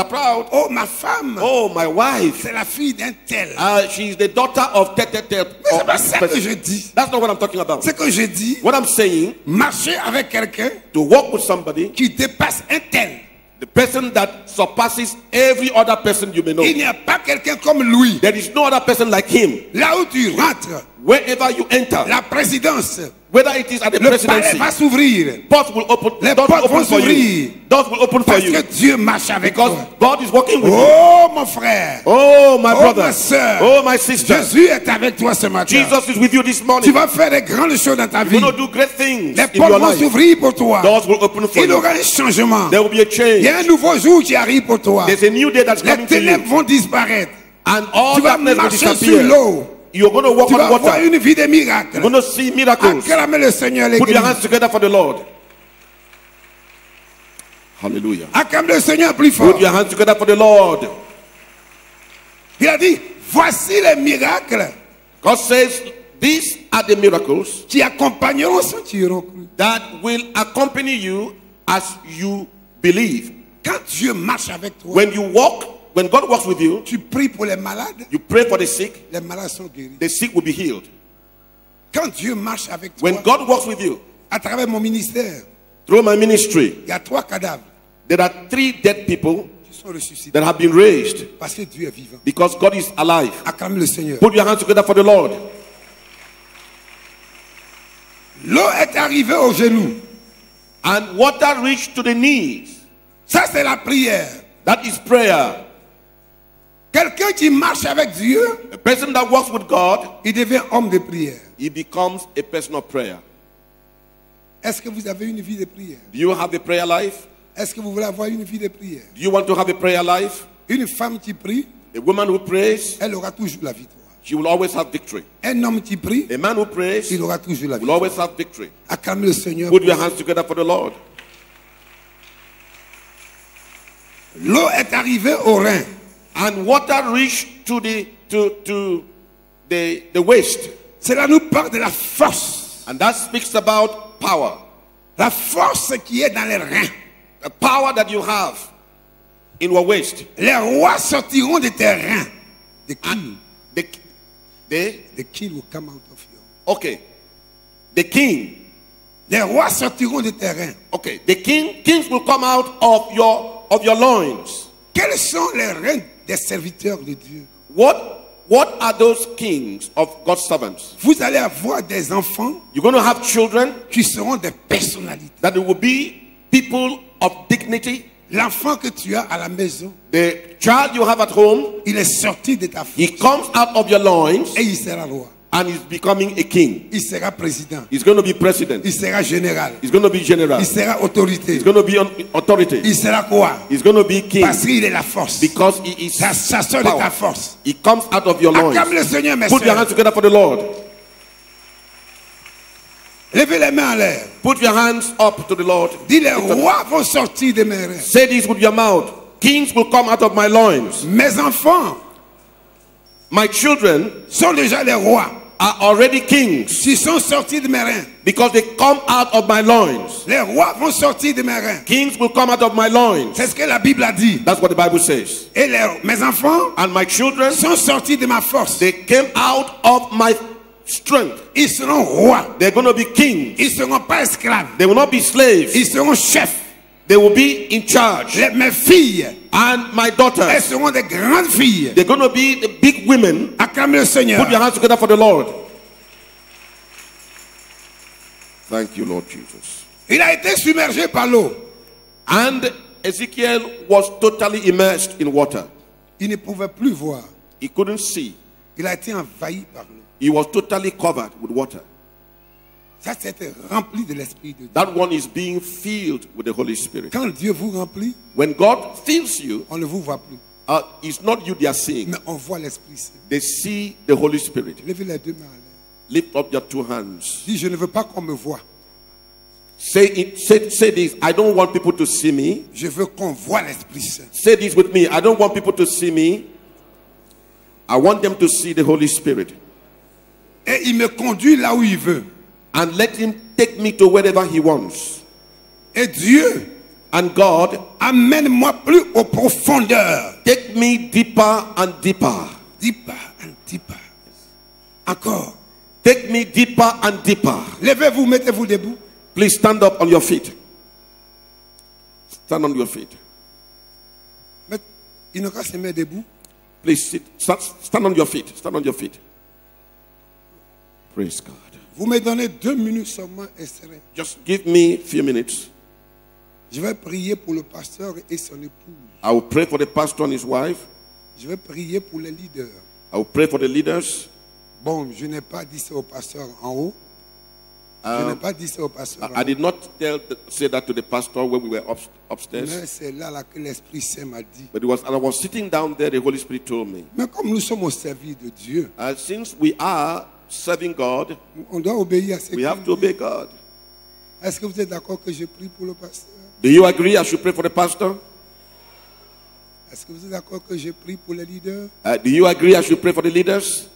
[SPEAKER 4] proud.
[SPEAKER 3] Oh, ma femme,
[SPEAKER 4] Oh, my wife.
[SPEAKER 3] c'est la fille d'un tel.
[SPEAKER 4] She is the daughter of
[SPEAKER 3] Mais c'est pas ça que je dis.
[SPEAKER 4] That's not what I'm talking about.
[SPEAKER 3] Ce que je dis,
[SPEAKER 4] What I'm saying,
[SPEAKER 3] marcher avec quelqu'un
[SPEAKER 4] to walk with somebody
[SPEAKER 3] qui dépasse un tel.
[SPEAKER 4] The person that surpasses every other person you may know.
[SPEAKER 3] Il n'y a pas quelqu'un comme lui.
[SPEAKER 4] There is no other person like him.
[SPEAKER 3] Là où tu rentres,
[SPEAKER 4] Wherever you enter,
[SPEAKER 3] la présidence,
[SPEAKER 4] whether it is at the
[SPEAKER 3] le palais
[SPEAKER 4] presidency,
[SPEAKER 3] va s'ouvrir.
[SPEAKER 4] doors will open.
[SPEAKER 3] Les
[SPEAKER 4] Doors will
[SPEAKER 3] portes
[SPEAKER 4] open
[SPEAKER 3] vont
[SPEAKER 4] for you.
[SPEAKER 3] s'ouvrir.
[SPEAKER 4] Doors will open for
[SPEAKER 3] Parce
[SPEAKER 4] you.
[SPEAKER 3] que Dieu marche avec
[SPEAKER 4] Because
[SPEAKER 3] toi.
[SPEAKER 4] God is working with you.
[SPEAKER 3] Oh mon frère,
[SPEAKER 4] Oh my
[SPEAKER 3] oh
[SPEAKER 4] brother.
[SPEAKER 3] ma soeur,
[SPEAKER 4] Oh my sister.
[SPEAKER 3] Jésus est avec toi ce matin.
[SPEAKER 4] Jesus is with you this
[SPEAKER 3] Tu
[SPEAKER 4] morning.
[SPEAKER 3] vas faire de grandes choses dans ta vie.
[SPEAKER 4] You're going to do great things
[SPEAKER 3] Les
[SPEAKER 4] in
[SPEAKER 3] portes
[SPEAKER 4] your
[SPEAKER 3] vont
[SPEAKER 4] life.
[SPEAKER 3] s'ouvrir pour toi.
[SPEAKER 4] Doors will open for
[SPEAKER 3] Il y
[SPEAKER 4] you.
[SPEAKER 3] aura un changement.
[SPEAKER 4] There will be a
[SPEAKER 3] Il
[SPEAKER 4] change.
[SPEAKER 3] y a un nouveau jour qui arrive pour toi.
[SPEAKER 4] There's a new day that's
[SPEAKER 3] Les
[SPEAKER 4] coming to
[SPEAKER 3] ténèbres
[SPEAKER 4] you.
[SPEAKER 3] vont disparaître.
[SPEAKER 4] And all
[SPEAKER 3] Tu vas
[SPEAKER 4] darkness will
[SPEAKER 3] marcher sur
[SPEAKER 4] disappear.
[SPEAKER 3] l'eau.
[SPEAKER 4] You're going to walk
[SPEAKER 3] Tu vas
[SPEAKER 4] on
[SPEAKER 3] avoir
[SPEAKER 4] water.
[SPEAKER 3] une vie de miracles.
[SPEAKER 4] You're going to see miracles.
[SPEAKER 3] Acclamez le Seigneur,
[SPEAKER 4] Put your
[SPEAKER 3] l'église.
[SPEAKER 4] hands together for the Lord. Hallelujah.
[SPEAKER 3] Acclamez le Seigneur plus fort.
[SPEAKER 4] Put your hands together for the Lord.
[SPEAKER 3] Il a dit, voici les miracles
[SPEAKER 4] God says, these are the miracles
[SPEAKER 3] qui accompagneront ceux qui auront cru.
[SPEAKER 4] that will accompany you as you believe.
[SPEAKER 3] Quand Dieu marche avec toi,
[SPEAKER 4] When you walk, when God walks with you,
[SPEAKER 3] tu pries pour les malades,
[SPEAKER 4] you pray for the sick,
[SPEAKER 3] les malades sont guéris.
[SPEAKER 4] the sick will be healed.
[SPEAKER 3] Quand Dieu marche avec toi,
[SPEAKER 4] When God walks with you,
[SPEAKER 3] à travers mon ministère,
[SPEAKER 4] through my ministry,
[SPEAKER 3] il y a 3 cadavres
[SPEAKER 4] there are 3 dead people
[SPEAKER 3] qui sont ressuscités
[SPEAKER 4] that have been raised
[SPEAKER 3] parce que Dieu est vivant.
[SPEAKER 4] because God is alive.
[SPEAKER 3] Acclamez le Seigneur.
[SPEAKER 4] Put your hands together for the Lord.
[SPEAKER 3] L'eau est arrivée aux genoux.
[SPEAKER 4] And water reached to the knees.
[SPEAKER 3] Ça, c'est la prière.
[SPEAKER 4] That is prayer.
[SPEAKER 3] Quelqu'un qui marche avec Dieu,
[SPEAKER 4] A person that walks with God,
[SPEAKER 3] il devient homme de prière.
[SPEAKER 4] he becomes a person of prayer.
[SPEAKER 3] Est-ce que vous avez une vie de prière?
[SPEAKER 4] Do you have a prayer life?
[SPEAKER 3] Est-ce que vous voulez avoir une vie de prière?
[SPEAKER 4] Do you want to have a prayer life?
[SPEAKER 3] Une femme qui prie,
[SPEAKER 4] A woman who prays,
[SPEAKER 3] elle aura toujours la victoire.
[SPEAKER 4] she will always have victory.
[SPEAKER 3] Un homme qui prie,
[SPEAKER 4] A man who prays
[SPEAKER 3] il aura toujours la
[SPEAKER 4] will
[SPEAKER 3] victoire.
[SPEAKER 4] always have victory.
[SPEAKER 3] Acclamez le Seigneur.
[SPEAKER 4] Put your hands together for the Lord.
[SPEAKER 3] L'eau est arrivée au Rhin.
[SPEAKER 4] And water reached to the waist.
[SPEAKER 3] Cela nous parle de la force.
[SPEAKER 4] And that speaks about power.
[SPEAKER 3] La force qui est dans les reins.
[SPEAKER 4] The power that you have in your waist.
[SPEAKER 3] Les rois sortiront de tes reins. The king.
[SPEAKER 4] The
[SPEAKER 3] king will come out of you.
[SPEAKER 4] okay. The king.
[SPEAKER 3] Les rois sortiront de tes reins.
[SPEAKER 4] Okay. The kings will come out of your loins.
[SPEAKER 3] Quels sont les reins des serviteurs de Dieu?
[SPEAKER 4] What are those kings of God's servants?
[SPEAKER 3] Vous allez avoir des enfants
[SPEAKER 4] You're going to have children
[SPEAKER 3] qui seront des personnalités.
[SPEAKER 4] that will be people of dignity.
[SPEAKER 3] L'enfant que tu as à la maison,
[SPEAKER 4] The child you have at home,
[SPEAKER 3] il est sorti de ta
[SPEAKER 4] he
[SPEAKER 3] force
[SPEAKER 4] comes out of your loins
[SPEAKER 3] et il sera roi.
[SPEAKER 4] and is becoming a king.
[SPEAKER 3] Il sera président.
[SPEAKER 4] He's going to be president.
[SPEAKER 3] Il sera général.
[SPEAKER 4] He's going to be general.
[SPEAKER 3] Il sera autorité.
[SPEAKER 4] He's going to be on authority.
[SPEAKER 3] Il sera quoi?
[SPEAKER 4] He's going to be king
[SPEAKER 3] Parce qu'il est la force.
[SPEAKER 4] because he is
[SPEAKER 3] Ça sort de ta
[SPEAKER 4] power.
[SPEAKER 3] force.
[SPEAKER 4] He comes out of your loins.
[SPEAKER 3] Acclame le Seigneur, mes
[SPEAKER 4] Put your
[SPEAKER 3] sœurs.
[SPEAKER 4] hands together for the Lord.
[SPEAKER 3] Levez les mains en l'air.
[SPEAKER 4] Put your hands up to the Lord.
[SPEAKER 3] Dis, les rois vont sortir de mes reins.
[SPEAKER 4] Say this with your mouth. Kings will come out of my loins.
[SPEAKER 3] Mes enfants
[SPEAKER 4] My children
[SPEAKER 3] sont déjà les rois.
[SPEAKER 4] are already kings
[SPEAKER 3] S'ils sont sortis de mes reins,
[SPEAKER 4] because they come out of my loins.
[SPEAKER 3] les rois vont sortir de mes reins.
[SPEAKER 4] Kings will come out of my loins.
[SPEAKER 3] C'est ce que la Bible a dit.
[SPEAKER 4] That's what the Bible says.
[SPEAKER 3] Et mes enfants
[SPEAKER 4] And my children,
[SPEAKER 3] sont sortis de ma force.
[SPEAKER 4] they came out of my strength.
[SPEAKER 3] Ils seront rois.
[SPEAKER 4] They're going to be kings.
[SPEAKER 3] Ils ne seront pas esclaves.
[SPEAKER 4] They will not be slaves.
[SPEAKER 3] Ils seront chefs.
[SPEAKER 4] They will be in charge.
[SPEAKER 3] Mes filles,
[SPEAKER 4] And my
[SPEAKER 3] elles
[SPEAKER 4] daughters,
[SPEAKER 3] seront des grandes filles.
[SPEAKER 4] they're going to be the big women.
[SPEAKER 3] Acclame le Seigneur.
[SPEAKER 4] Put your hands together for the Lord. Thank you, Lord Jesus.
[SPEAKER 3] Il a été submergé par l'eau.
[SPEAKER 4] And Ezekiel was totally immersed in water.
[SPEAKER 3] Il ne pouvait plus voir.
[SPEAKER 4] He couldn't see.
[SPEAKER 3] Il a été envahi par l'eau.
[SPEAKER 4] He was totally covered with water.
[SPEAKER 3] Ça, c'était rempli de l'Esprit de Dieu.
[SPEAKER 4] That one is being filled with the Holy Spirit.
[SPEAKER 3] Quand Dieu vous remplit,
[SPEAKER 4] When God fills you,
[SPEAKER 3] on ne vous voit plus.
[SPEAKER 4] it's not you they are seeing.
[SPEAKER 3] Mais on voit l'Esprit Saint.
[SPEAKER 4] They see the Holy Spirit.
[SPEAKER 3] Levez les deux mains à l'air.
[SPEAKER 4] Lift up your 2 hands.
[SPEAKER 3] Dis, je ne veux pas qu'on me voie.
[SPEAKER 4] Say this. I don't want people to see me.
[SPEAKER 3] Je veux qu'on voit l'Esprit Saint.
[SPEAKER 4] Say this with me. I don't want people to see me. I want them to see the Holy Spirit.
[SPEAKER 3] Et il me conduit là où il veut.
[SPEAKER 4] And let him take me to wherever he wants.
[SPEAKER 3] Et Dieu,
[SPEAKER 4] And God,
[SPEAKER 3] amène-moi plus aux profondeurs.
[SPEAKER 4] take me deeper and deeper.
[SPEAKER 3] Deeper and deeper. Encore.
[SPEAKER 4] Take me deeper and deeper.
[SPEAKER 3] Levez-vous, mettez-vous debout.
[SPEAKER 4] Please stand up on your feet. Stand on your feet.
[SPEAKER 3] Il n'a qu'à se mettre debout.
[SPEAKER 4] Please stand on your feet. Stand on your feet. Praise God.
[SPEAKER 3] Vous me donnez 2 minutes seulement, Esther.
[SPEAKER 4] Just give me a few minutes.
[SPEAKER 3] Je vais prier pour le pasteur et son épouse.
[SPEAKER 4] I will pray for the pastor and his wife.
[SPEAKER 3] Je vais prier pour les leaders.
[SPEAKER 4] I will pray for the leaders.
[SPEAKER 3] Bon, je n'ai pas dit ça au pasteur en haut. Je n'ai pas dit ça au pasteur en
[SPEAKER 4] I
[SPEAKER 3] haut.
[SPEAKER 4] did not say that to the pastor when we were upstairs.
[SPEAKER 3] Mais c'est là que l'Esprit Saint m'a dit.
[SPEAKER 4] But as I was sitting down there, the Holy Spirit told me.
[SPEAKER 3] Mais comme nous sommes au service de Dieu,
[SPEAKER 4] Since we are serving God,
[SPEAKER 3] on doit obéir à ce
[SPEAKER 4] we have
[SPEAKER 3] qu'il
[SPEAKER 4] to
[SPEAKER 3] dit.
[SPEAKER 4] obey God.
[SPEAKER 3] Est-ce que vous êtes d'accord que je prie pour le pasteur?
[SPEAKER 4] Do you agree I should pray for the pastor?
[SPEAKER 3] Est-ce que vous êtes d'accord que je prie pour les leaders?
[SPEAKER 4] Do you agree I should pray for the leaders?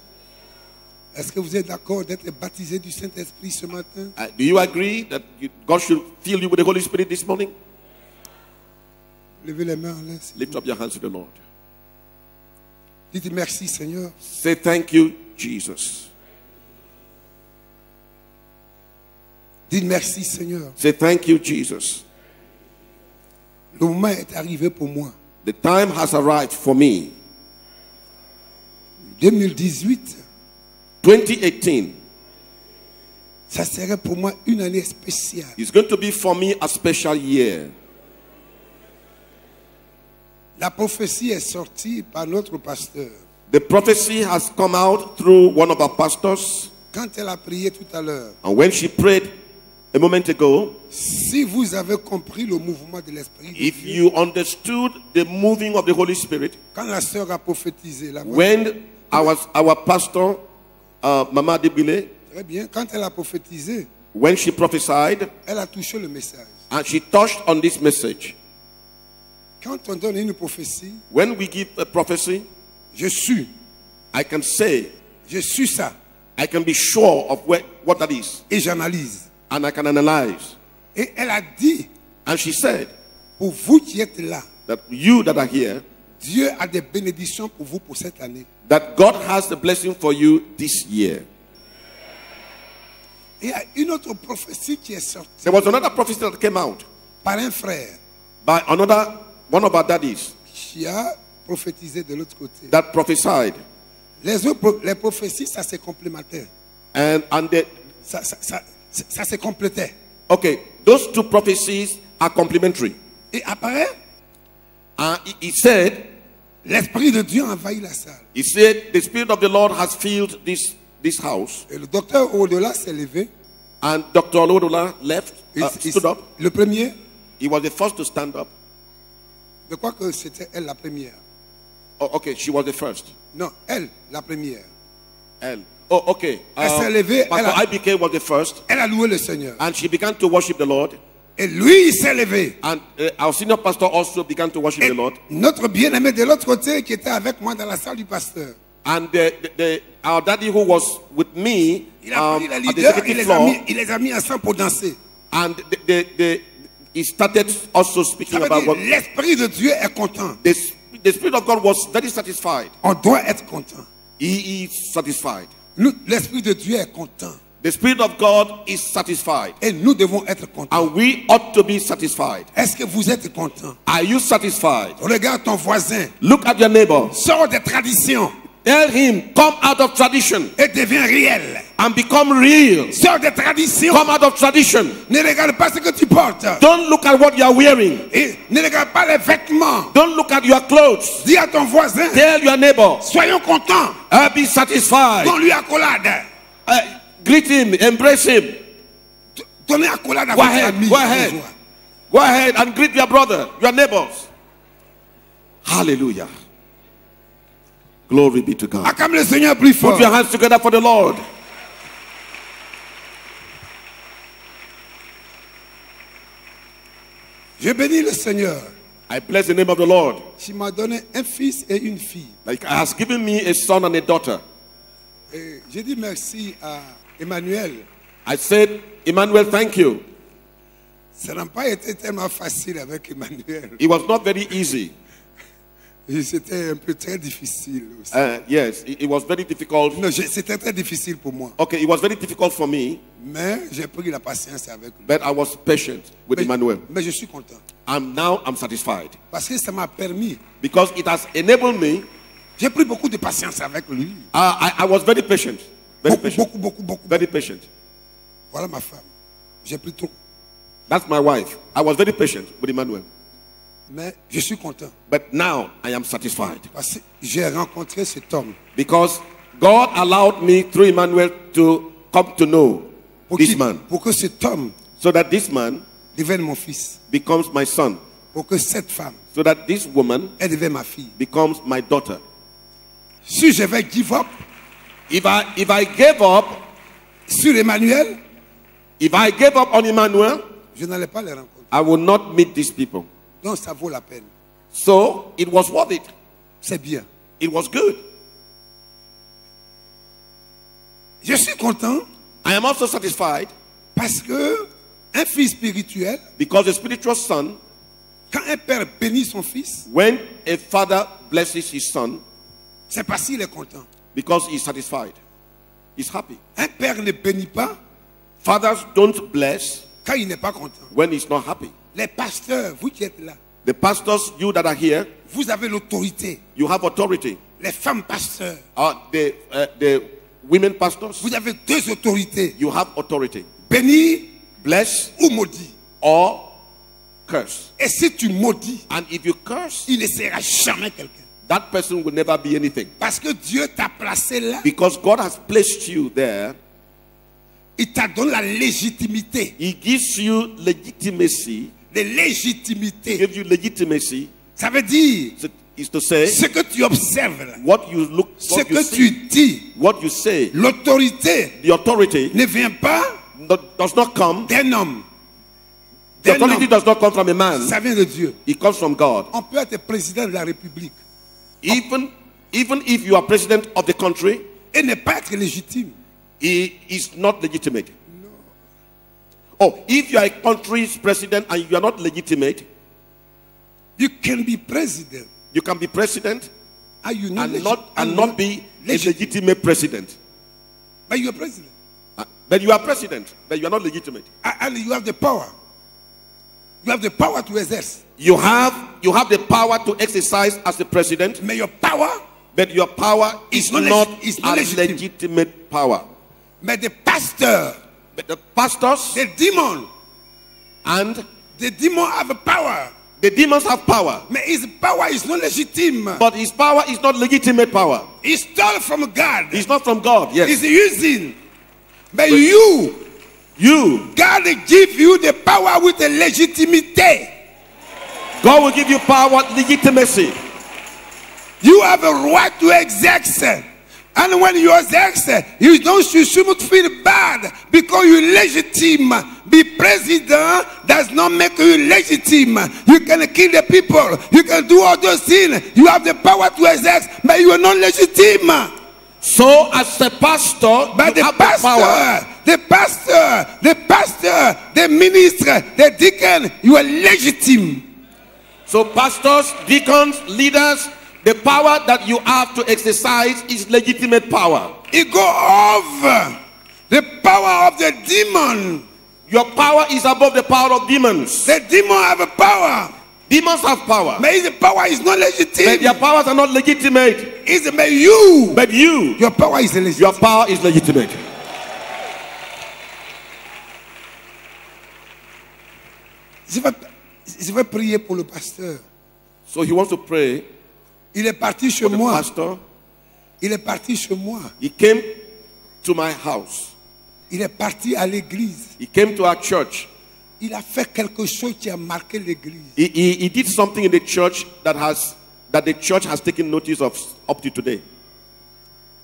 [SPEAKER 3] Est-ce que vous êtes d'accord d'être baptisé du Saint-Esprit ce matin?
[SPEAKER 4] Do you agree that God should fill you with the Holy Spirit this morning?
[SPEAKER 3] Levez les mains en l'air.
[SPEAKER 4] Lift up your hands to the Lord.
[SPEAKER 3] Dites merci Seigneur.
[SPEAKER 4] Say thank you, Jesus.
[SPEAKER 3] Dites merci Seigneur.
[SPEAKER 4] Say thank you, Jesus.
[SPEAKER 3] Le moment est arrivé pour moi.
[SPEAKER 4] The time has arrived for me.
[SPEAKER 3] 2018,
[SPEAKER 4] 2018
[SPEAKER 3] ça serait pour moi une année spéciale.
[SPEAKER 4] is going to be for me a special year.
[SPEAKER 3] La prophétie est sortie par notre pasteur.
[SPEAKER 4] The prophecy has come out through one of our pastors.
[SPEAKER 3] Quand elle a prié tout à l'heure,
[SPEAKER 4] And when she prayed a moment ago,
[SPEAKER 3] si vous avez compris le mouvement de l'Esprit de
[SPEAKER 4] if
[SPEAKER 3] Dieu,
[SPEAKER 4] you understood the moving of the Holy Spirit,
[SPEAKER 3] quand la sœur a prophétisé,
[SPEAKER 4] when our pastor, Mama Debile,
[SPEAKER 3] très bien, quand elle a prophétisé,
[SPEAKER 4] when she prophesied,
[SPEAKER 3] elle a touché le message.
[SPEAKER 4] and she touched on this message.
[SPEAKER 3] Quand on donne une prophétie,
[SPEAKER 4] When we give a prophecy,
[SPEAKER 3] je suis ça,
[SPEAKER 4] I can be sure of what that is,
[SPEAKER 3] et j'analyse.
[SPEAKER 4] and I can analyze.
[SPEAKER 3] Et elle a dit,
[SPEAKER 4] And she said
[SPEAKER 3] pour vous qui êtes là,
[SPEAKER 4] that you that are here,
[SPEAKER 3] Dieu a des bénédictions pour vous pour cette année.
[SPEAKER 4] that God has a blessing for you this year.
[SPEAKER 3] Et il y a une autre prophétie qui est sortie
[SPEAKER 4] There was another prophecy that came out
[SPEAKER 3] par un frère
[SPEAKER 4] by one of our daddies
[SPEAKER 3] qui a prophétisé de l'autre côté.
[SPEAKER 4] that prophesied,
[SPEAKER 3] Les prophéties, ça se complémentait.
[SPEAKER 4] and
[SPEAKER 3] Ça se complétait.
[SPEAKER 4] okay, those two prophecies are complementary.
[SPEAKER 3] Et après,
[SPEAKER 4] He said,
[SPEAKER 3] l'Esprit de Dieu envahit la salle.
[SPEAKER 4] the Spirit of the Lord has filled this house.
[SPEAKER 3] Et le docteur au-delà s'est levé.
[SPEAKER 4] And Dr. Olodola left, stood up.
[SPEAKER 3] Le premier,
[SPEAKER 4] He was the first to stand up.
[SPEAKER 3] je crois que c'était elle la première.
[SPEAKER 4] Oh, okay, she was the first.
[SPEAKER 3] Non, elle, la première.
[SPEAKER 4] Elle. Oh, okay.
[SPEAKER 3] Elle s'est levée,
[SPEAKER 4] Pastor IBK was the first,
[SPEAKER 3] Elle a loué le Seigneur.
[SPEAKER 4] and she began to worship the Lord.
[SPEAKER 3] Et lui, il s'est levé.
[SPEAKER 4] And our senior pastor also began to worship
[SPEAKER 3] Et
[SPEAKER 4] the Lord.
[SPEAKER 3] notre bien-aimé de l'autre côté qui était avec moi dans la salle du pasteur.
[SPEAKER 4] And our daddy who was with me
[SPEAKER 3] Il a pris les
[SPEAKER 4] at the
[SPEAKER 3] leaders,
[SPEAKER 4] executive floor,
[SPEAKER 3] il les a mis ensemble pour danser.
[SPEAKER 4] and he started also speaking
[SPEAKER 3] Ça veut
[SPEAKER 4] about
[SPEAKER 3] dire,
[SPEAKER 4] what
[SPEAKER 3] l'Esprit de Dieu est content.
[SPEAKER 4] the Spirit of God was very satisfied.
[SPEAKER 3] On doit être content.
[SPEAKER 4] He is satisfied.
[SPEAKER 3] L'Esprit de Dieu est content.
[SPEAKER 4] The Spirit of God is satisfied.
[SPEAKER 3] Et nous devons être contents.
[SPEAKER 4] And we ought to be satisfied.
[SPEAKER 3] Est-ce que vous êtes content?
[SPEAKER 4] Are you satisfied?
[SPEAKER 3] Regarde ton voisin.
[SPEAKER 4] Look at your neighbor.
[SPEAKER 3] Sors des traditions
[SPEAKER 4] Tell him, come out of tradition
[SPEAKER 3] et deviens réel.
[SPEAKER 4] and become real.
[SPEAKER 3] Sors des traditions.
[SPEAKER 4] Come out of tradition.
[SPEAKER 3] Ne regarde pas ce que tu portes.
[SPEAKER 4] Don't look at what you are wearing.
[SPEAKER 3] Et ne regarde pas les vêtements.
[SPEAKER 4] Don't look at your clothes.
[SPEAKER 3] Dis à ton voisin,
[SPEAKER 4] Tell your neighbor,
[SPEAKER 3] soyons contents.
[SPEAKER 4] be satisfied.
[SPEAKER 3] Donne-lui accolade.
[SPEAKER 4] Greet him, embrace him.
[SPEAKER 3] Donnez accolade à
[SPEAKER 4] Go
[SPEAKER 3] votre
[SPEAKER 4] ahead,
[SPEAKER 3] ami.
[SPEAKER 4] go ahead. Go ahead and greet your brother, your neighbors. Hallelujah. Glory be to God.
[SPEAKER 3] Acclame le Seigneur plus fort.
[SPEAKER 4] Put your hands together for the Lord.
[SPEAKER 3] Je bénis le Seigneur.
[SPEAKER 4] I bless the name of the Lord.
[SPEAKER 3] Il m'a donné un fils et une fille.
[SPEAKER 4] Like has given me a son and a daughter.
[SPEAKER 3] Et j'ai dit merci à Emmanuel.
[SPEAKER 4] I said, Emmanuel, thank you.
[SPEAKER 3] Ça n'a pas été tellement facile avec Emmanuel.
[SPEAKER 4] It was not very easy.
[SPEAKER 3] C'était un peu très difficile aussi.
[SPEAKER 4] Yes, it was very difficult.
[SPEAKER 3] Non, c'était très difficile pour moi.
[SPEAKER 4] Okay, it was very difficult for me,
[SPEAKER 3] Mais j'ai pris la patience avec lui.
[SPEAKER 4] but I was patient with Emmanuel.
[SPEAKER 3] Mais je suis content.
[SPEAKER 4] And now I'm satisfied
[SPEAKER 3] Parce que ça m'a permis.
[SPEAKER 4] because it has enabled me.
[SPEAKER 3] J'ai pris beaucoup de patience avec lui.
[SPEAKER 4] I was very patient. Very patient.
[SPEAKER 3] Beaucoup.
[SPEAKER 4] Very patient.
[SPEAKER 3] Voilà ma femme. J'ai pris trop.
[SPEAKER 4] That's my wife. I was very patient with Emmanuel.
[SPEAKER 3] Mais je suis content.
[SPEAKER 4] But now I am satisfied
[SPEAKER 3] Parce que j'ai rencontré cet homme.
[SPEAKER 4] because God allowed me through Emmanuel to come to know this man,
[SPEAKER 3] Pour que cet homme
[SPEAKER 4] so that this man
[SPEAKER 3] devienne mon fils.
[SPEAKER 4] becomes my son,
[SPEAKER 3] Pour que cette femme,
[SPEAKER 4] so that this woman
[SPEAKER 3] elle devienne ma fille.
[SPEAKER 4] becomes my daughter.
[SPEAKER 3] Si je vais give up
[SPEAKER 4] If I gave up,
[SPEAKER 3] sur Emmanuel,
[SPEAKER 4] if I gave up on Emmanuel,
[SPEAKER 3] je n'allais pas les rencontrer.
[SPEAKER 4] I will not meet these people.
[SPEAKER 3] Donc ça vaut la peine.
[SPEAKER 4] So it was worth it.
[SPEAKER 3] C'est bien.
[SPEAKER 4] It was good.
[SPEAKER 3] Je suis content
[SPEAKER 4] I am also satisfied
[SPEAKER 3] parce que un fils spirituel,
[SPEAKER 4] because the spiritual son,
[SPEAKER 3] quand un père bénit son fils,
[SPEAKER 4] when a father blesses his son,
[SPEAKER 3] c'est parce qu'il est content.
[SPEAKER 4] because he's satisfied, he's happy.
[SPEAKER 3] Un père ne bénit pas
[SPEAKER 4] Fathers don't bless
[SPEAKER 3] quand il n'est pas content.
[SPEAKER 4] when he's not happy.
[SPEAKER 3] Les pasteurs, vous qui êtes là,
[SPEAKER 4] The pastors, you that are here,
[SPEAKER 3] vous avez l'autorité.
[SPEAKER 4] you have authority.
[SPEAKER 3] Les femmes pasteurs,
[SPEAKER 4] The women pastors,
[SPEAKER 3] vous avez deux autorités.
[SPEAKER 4] you have authority.
[SPEAKER 3] Bénir
[SPEAKER 4] Bless
[SPEAKER 3] ou maudire.
[SPEAKER 4] or curse.
[SPEAKER 3] Et si tu maudis,
[SPEAKER 4] And if you curse,
[SPEAKER 3] il ne sera jamais quelqu'un.
[SPEAKER 4] that person will never be anything.
[SPEAKER 3] Parce que Dieu t'a placé là,
[SPEAKER 4] Because God has placed you there,
[SPEAKER 3] il t'a donné la légitimité.
[SPEAKER 4] He gives you legitimacy.
[SPEAKER 3] La légitimité.
[SPEAKER 4] Gives you legitimacy.
[SPEAKER 3] Ça veut dire,
[SPEAKER 4] Is to say
[SPEAKER 3] ce que tu observes là,
[SPEAKER 4] what you look,
[SPEAKER 3] ce
[SPEAKER 4] what you
[SPEAKER 3] que
[SPEAKER 4] see,
[SPEAKER 3] tu dis,
[SPEAKER 4] what you say.
[SPEAKER 3] l'autorité
[SPEAKER 4] The authority
[SPEAKER 3] ne vient pas
[SPEAKER 4] does not come.
[SPEAKER 3] d'un homme.
[SPEAKER 4] The
[SPEAKER 3] D'un
[SPEAKER 4] authority
[SPEAKER 3] homme.
[SPEAKER 4] does not come from a man.
[SPEAKER 3] Ça vient de Dieu.
[SPEAKER 4] It comes from God.
[SPEAKER 3] On peut être président de la République
[SPEAKER 4] Even if you are president of the country,
[SPEAKER 3] et ne pas être légitime.
[SPEAKER 4] he is not legitimate. Oh, if you are a country's president and you are not legitimate,
[SPEAKER 3] You can be president.
[SPEAKER 4] you can be president
[SPEAKER 3] And you not
[SPEAKER 4] and not be a legitimate president.
[SPEAKER 3] But you are president.
[SPEAKER 4] But you are president, but you are not legitimate.
[SPEAKER 3] And you have the power. You have the power to exerce.
[SPEAKER 4] You have the power to exercise as a president,
[SPEAKER 3] But your power,
[SPEAKER 4] but your power is
[SPEAKER 3] not
[SPEAKER 4] not
[SPEAKER 3] it's not
[SPEAKER 4] a
[SPEAKER 3] legitimate.
[SPEAKER 4] legitimate power.
[SPEAKER 3] but the pastor,
[SPEAKER 4] But the pastors
[SPEAKER 3] the demon
[SPEAKER 4] and
[SPEAKER 3] have a power.
[SPEAKER 4] the demons have power,
[SPEAKER 3] But his power is not legitimate.
[SPEAKER 4] but his power is not legitimate power.
[SPEAKER 3] He stole from God.
[SPEAKER 4] It's not from God. Yes,
[SPEAKER 3] He's using. But you, God give you the power with the legitimacy.
[SPEAKER 4] God will give you power, legitimacy.
[SPEAKER 3] You have a right to exercise. And when you exercise, you should feel bad because you legitimate. Be president does not make you legitimate. You can kill the people. You can do all those things. You have the power to exercise, but you are not legitimate.
[SPEAKER 4] So, as a pastor,
[SPEAKER 3] But
[SPEAKER 4] you
[SPEAKER 3] the
[SPEAKER 4] have the power.
[SPEAKER 3] pastor, the minister, the deacon, you are legitimate.
[SPEAKER 4] So, pastors, deacons, leaders, the power that you have to exercise is legitimate power.
[SPEAKER 3] It go over the power of the demon.
[SPEAKER 4] Your power is above the power of demons.
[SPEAKER 3] The demon have a power.
[SPEAKER 4] Demons have power,
[SPEAKER 3] But his power is not
[SPEAKER 4] but
[SPEAKER 3] legitimate.
[SPEAKER 4] their powers are not legitimate.
[SPEAKER 3] It's about you.
[SPEAKER 4] But
[SPEAKER 3] Your power is legitimate.
[SPEAKER 4] your power is legitimate.
[SPEAKER 3] Je vais prier pour le pasteur.
[SPEAKER 4] So he wants to pray
[SPEAKER 3] Il est parti chez
[SPEAKER 4] for the
[SPEAKER 3] moi.
[SPEAKER 4] pastor.
[SPEAKER 3] Il est parti chez moi.
[SPEAKER 4] He came to my house.
[SPEAKER 3] Il est parti à l'église.
[SPEAKER 4] He came to our church.
[SPEAKER 3] Il a fait quelque chose qui a marqué l'église.
[SPEAKER 4] He did something in the church that the church has taken notice of up to today.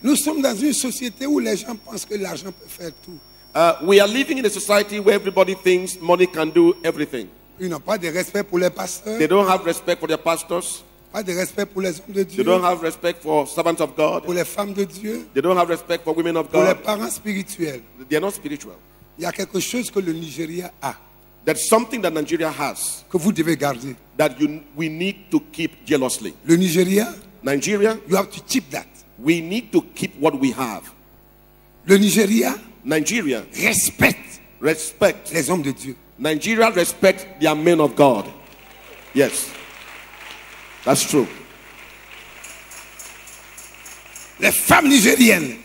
[SPEAKER 3] Nous sommes dans une société où les gens pensent que l'argent peut faire tout.
[SPEAKER 4] We are living in a society where everybody thinks money can do everything.
[SPEAKER 3] Ils n'ont pas de respect pour les pasteurs,
[SPEAKER 4] They don't have respect for their pastors.
[SPEAKER 3] pas de respect pour les hommes de
[SPEAKER 4] They
[SPEAKER 3] Dieu,
[SPEAKER 4] don't have respect for servants of God.
[SPEAKER 3] pour les femmes de Dieu,
[SPEAKER 4] They don't have respect for women of
[SPEAKER 3] pour les
[SPEAKER 4] God.
[SPEAKER 3] parents spirituels.
[SPEAKER 4] They are not spiritual.
[SPEAKER 3] Il y a quelque chose que le Nigeria a.
[SPEAKER 4] There's something that Nigeria has
[SPEAKER 3] que vous devez garder.
[SPEAKER 4] that we need to keep jealously.
[SPEAKER 3] Le Nigeria,
[SPEAKER 4] Nigeria,
[SPEAKER 3] you have to keep that.
[SPEAKER 4] we need to keep what we have.
[SPEAKER 3] Le Nigeria
[SPEAKER 4] Nigeria,
[SPEAKER 3] respecte
[SPEAKER 4] respect.
[SPEAKER 3] les hommes de Dieu.
[SPEAKER 4] Nigeria respect their men of God. Yes, that's true.
[SPEAKER 3] Les femmes nigériennes,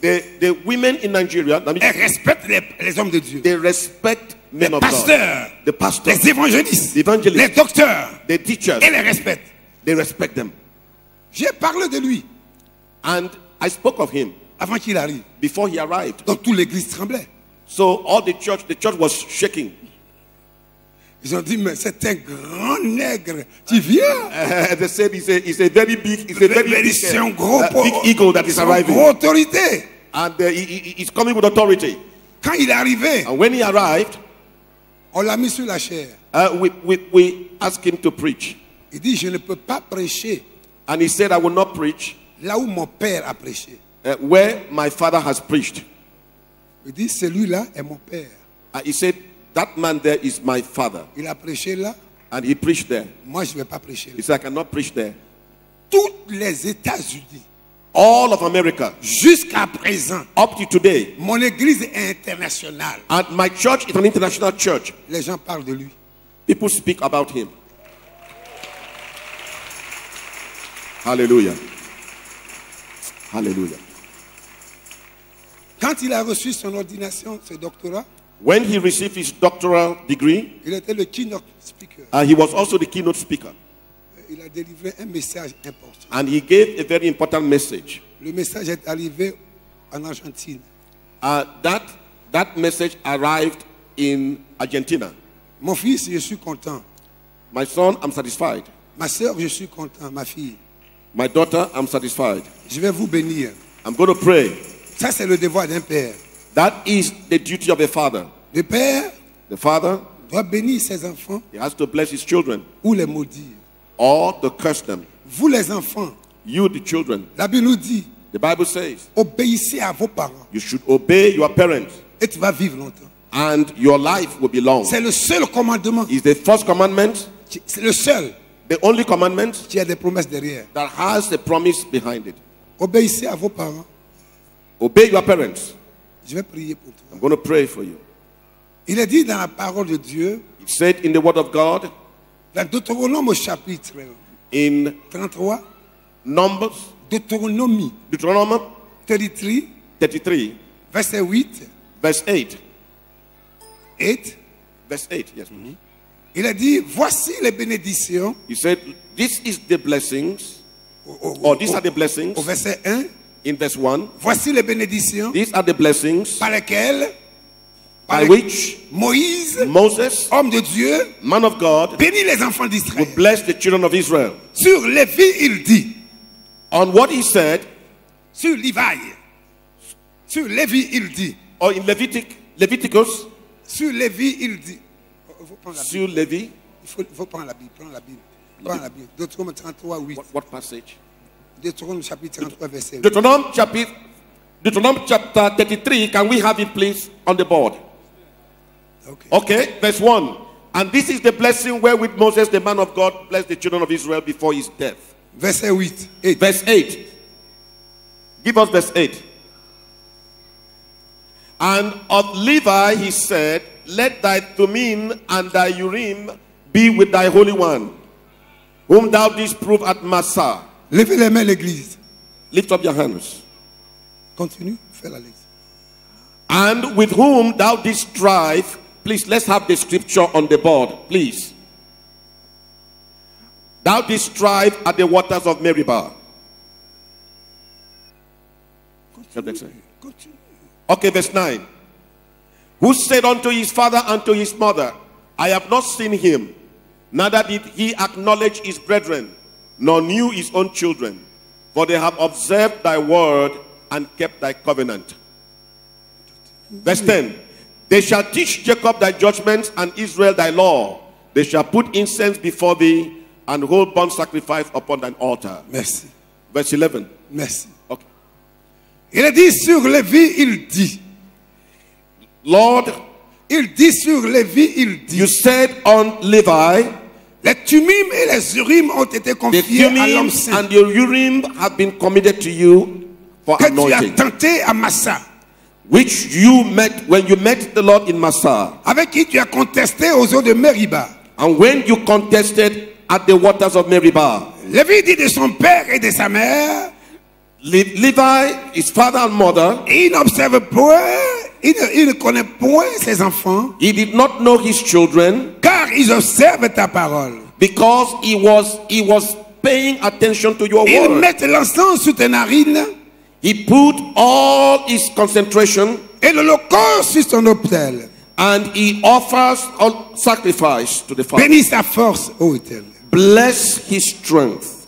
[SPEAKER 4] The women in Nigeria,
[SPEAKER 3] elles respectent les hommes de Dieu.
[SPEAKER 4] they respect men
[SPEAKER 3] Les
[SPEAKER 4] of
[SPEAKER 3] pasteurs,
[SPEAKER 4] God. The pastors,
[SPEAKER 3] les évangélistes,
[SPEAKER 4] the evangelists,
[SPEAKER 3] les docteurs,
[SPEAKER 4] the teachers,
[SPEAKER 3] elles les respectent.
[SPEAKER 4] they respect them.
[SPEAKER 3] J'ai parlé de lui
[SPEAKER 4] And I spoke of him
[SPEAKER 3] avant qu'il arrive.
[SPEAKER 4] before he arrived.
[SPEAKER 3] Donc toute l'église tremblait.
[SPEAKER 4] So all the church was shaking.
[SPEAKER 3] Ils ont dit, mais c'est un grand nègre. Tu viens?
[SPEAKER 4] They said it's a very big,
[SPEAKER 3] C'est un gros
[SPEAKER 4] big eagle that is
[SPEAKER 3] c'est une
[SPEAKER 4] arriving,
[SPEAKER 3] grosse autorité.
[SPEAKER 4] and he's coming with authority.
[SPEAKER 3] Quand il est arrivé,
[SPEAKER 4] And when he arrived,
[SPEAKER 3] on l'a mis sur la chair.
[SPEAKER 4] we asked him to preach,
[SPEAKER 3] Il dit, je ne peux pas prêcher
[SPEAKER 4] and he said, "I will not preach
[SPEAKER 3] là où mon père a prêché.
[SPEAKER 4] where my father has preached."
[SPEAKER 3] Il dit, celui-là est mon père.
[SPEAKER 4] He said, "That man there is my father,"
[SPEAKER 3] Il a prêché là,
[SPEAKER 4] and he preached there.
[SPEAKER 3] moi je ne vais pas prêcher
[SPEAKER 4] He
[SPEAKER 3] là.
[SPEAKER 4] said, "I cannot preach there."
[SPEAKER 3] Toutes les États-Unis,
[SPEAKER 4] All of America,
[SPEAKER 3] jusqu'à présent,
[SPEAKER 4] up to today,
[SPEAKER 3] mon église est internationale.
[SPEAKER 4] and my church is an international church.
[SPEAKER 3] Les gens parlent de lui.
[SPEAKER 4] People speak about him. Hallelujah. Hallelujah.
[SPEAKER 3] Quand il a reçu son ordination, ce doctorat,
[SPEAKER 4] When he received his doctoral degree,
[SPEAKER 3] il était le keynote speaker.
[SPEAKER 4] he was also the keynote speaker.
[SPEAKER 3] Il a délivré un message important.
[SPEAKER 4] And he gave a very important message.
[SPEAKER 3] Le message est arrivé en Argentine.
[SPEAKER 4] That message arrived in Argentina.
[SPEAKER 3] Mon fils, je suis content.
[SPEAKER 4] My son, I'm satisfied.
[SPEAKER 3] Ma soeur, je suis content. Ma fille,
[SPEAKER 4] My daughter, I'm satisfied.
[SPEAKER 3] je vais vous bénir.
[SPEAKER 4] I'm going to pray.
[SPEAKER 3] Ça, c'est le devoir d'un père.
[SPEAKER 4] That is the duty of a father.
[SPEAKER 3] Le père
[SPEAKER 4] The father,
[SPEAKER 3] doit bénir ses enfants
[SPEAKER 4] he has to bless his children
[SPEAKER 3] ou les maudire.
[SPEAKER 4] or to curse them.
[SPEAKER 3] Vous, les enfants,
[SPEAKER 4] You, the children,
[SPEAKER 3] la Bible nous dit,
[SPEAKER 4] the Bible says,
[SPEAKER 3] obéissez à vos parents
[SPEAKER 4] you should obey your parents
[SPEAKER 3] et tu vas vivre longtemps.
[SPEAKER 4] and your life will be long.
[SPEAKER 3] C'est le seul commandement.
[SPEAKER 4] It's the first commandment,
[SPEAKER 3] C'est le seul
[SPEAKER 4] the only commandment
[SPEAKER 3] qui a des promesses derrière.
[SPEAKER 4] that has a promise behind it.
[SPEAKER 3] Obéissez à vos parents.
[SPEAKER 4] Obey your parents.
[SPEAKER 3] Je vais prier pour toi.
[SPEAKER 4] I'm going to pray for you.
[SPEAKER 3] Il est dit dans la parole de Dieu,
[SPEAKER 4] It said in the word of God,
[SPEAKER 3] dans Deutéronome au chapitre
[SPEAKER 4] in
[SPEAKER 3] 33,
[SPEAKER 4] Numbers,
[SPEAKER 3] Deutéronomie
[SPEAKER 4] Deuteronomy
[SPEAKER 3] 33,
[SPEAKER 4] 33,
[SPEAKER 3] verset 8,
[SPEAKER 4] verse 8.
[SPEAKER 3] 8,
[SPEAKER 4] Verse 8, yes.
[SPEAKER 3] il a dit, voici les bénédictions,
[SPEAKER 4] He said, this is the blessings,
[SPEAKER 3] au
[SPEAKER 4] or these are the blessings,
[SPEAKER 3] verset 1,
[SPEAKER 4] in verse 1.
[SPEAKER 3] voici les bénédictions
[SPEAKER 4] These are the blessings
[SPEAKER 3] par lesquelles
[SPEAKER 4] by which
[SPEAKER 3] Moïse,
[SPEAKER 4] Moses,
[SPEAKER 3] homme de Dieu,
[SPEAKER 4] man of God,
[SPEAKER 3] bénit les enfants
[SPEAKER 4] will
[SPEAKER 3] d'Israël.
[SPEAKER 4] bless the children of Israel.
[SPEAKER 3] Sur Lévi, il dit,
[SPEAKER 4] On what he said,
[SPEAKER 3] sur Lévi, sur Lévi, il dit,
[SPEAKER 4] or in Leviticus,
[SPEAKER 3] sur Lévi, il dit, il faut prendre la Bible,
[SPEAKER 4] sur Levi,
[SPEAKER 3] il faut prendre la Bible, prends la Bible, prends la Bible. Deutéronome 33, 8.
[SPEAKER 4] what passage?
[SPEAKER 3] Deutéronome chapitre 33, verset 8.
[SPEAKER 4] Deuteronomy chapter 33, can we have it please on the board?
[SPEAKER 3] Okay.
[SPEAKER 4] Okay, verse 1. And this is the blessing wherewith Moses, the man of God, blessed the children of Israel before his death.
[SPEAKER 3] Verset 8. 8.
[SPEAKER 4] Verse 8. Give us verse 8. And of Levi he said, let thy Thummim and thy Urim be with thy Holy One, whom thou didst prove at Massah.
[SPEAKER 3] Levez les mains, l'église.
[SPEAKER 4] Lift up your hands.
[SPEAKER 3] Continue, fais la lecture.
[SPEAKER 4] And with whom thou didst strive. Please, let's have the scripture on the board, please. Thou didst strive at the waters of Meribah.
[SPEAKER 3] Continue.
[SPEAKER 4] Okay, verse 9. Who said unto his father and to his mother, I have not seen him, neither did he acknowledge his brethren, nor knew his own children, for they have observed thy word and kept thy covenant. Verse 10. They shall teach Jacob thy judgments and Israel thy law. They shall put incense before thee and hold burnt sacrifice upon thine altar.
[SPEAKER 3] Merci.
[SPEAKER 4] Verse 11.
[SPEAKER 3] Merci.
[SPEAKER 4] Okay.
[SPEAKER 3] Il a dit sur Lévi, il dit,
[SPEAKER 4] Lord,
[SPEAKER 3] il dit sur Lévi, il dit,
[SPEAKER 4] You said on Levi,
[SPEAKER 3] les Thummim et les Urim ont été
[SPEAKER 4] the
[SPEAKER 3] confiés à l'homme
[SPEAKER 4] Thummim
[SPEAKER 3] saint
[SPEAKER 4] and the Urim have been committed to you for
[SPEAKER 3] que tu as
[SPEAKER 4] anointing,
[SPEAKER 3] tenté à Massa,
[SPEAKER 4] which you met when you met the Lord in Massah,
[SPEAKER 3] avec qui tu as contesté aux eaux de Meriba.
[SPEAKER 4] and when you contested at the waters of Meribah.
[SPEAKER 3] Lévi dit de son père et de sa mère,
[SPEAKER 4] Levi, his father and mother,
[SPEAKER 3] il n'observe point, il ne connaît point ses enfants,
[SPEAKER 4] he did not know his children
[SPEAKER 3] car ils observent ta parole.
[SPEAKER 4] because he was paying attention to your
[SPEAKER 3] Ils
[SPEAKER 4] word.
[SPEAKER 3] mettent l'encens sous tes narines
[SPEAKER 4] He put all his concentration
[SPEAKER 3] et l'holocauste sur ton autel.
[SPEAKER 4] and he offers all sacrifice to the Father.
[SPEAKER 3] Bénis sa force, ô Éternel.
[SPEAKER 4] Bless his strength.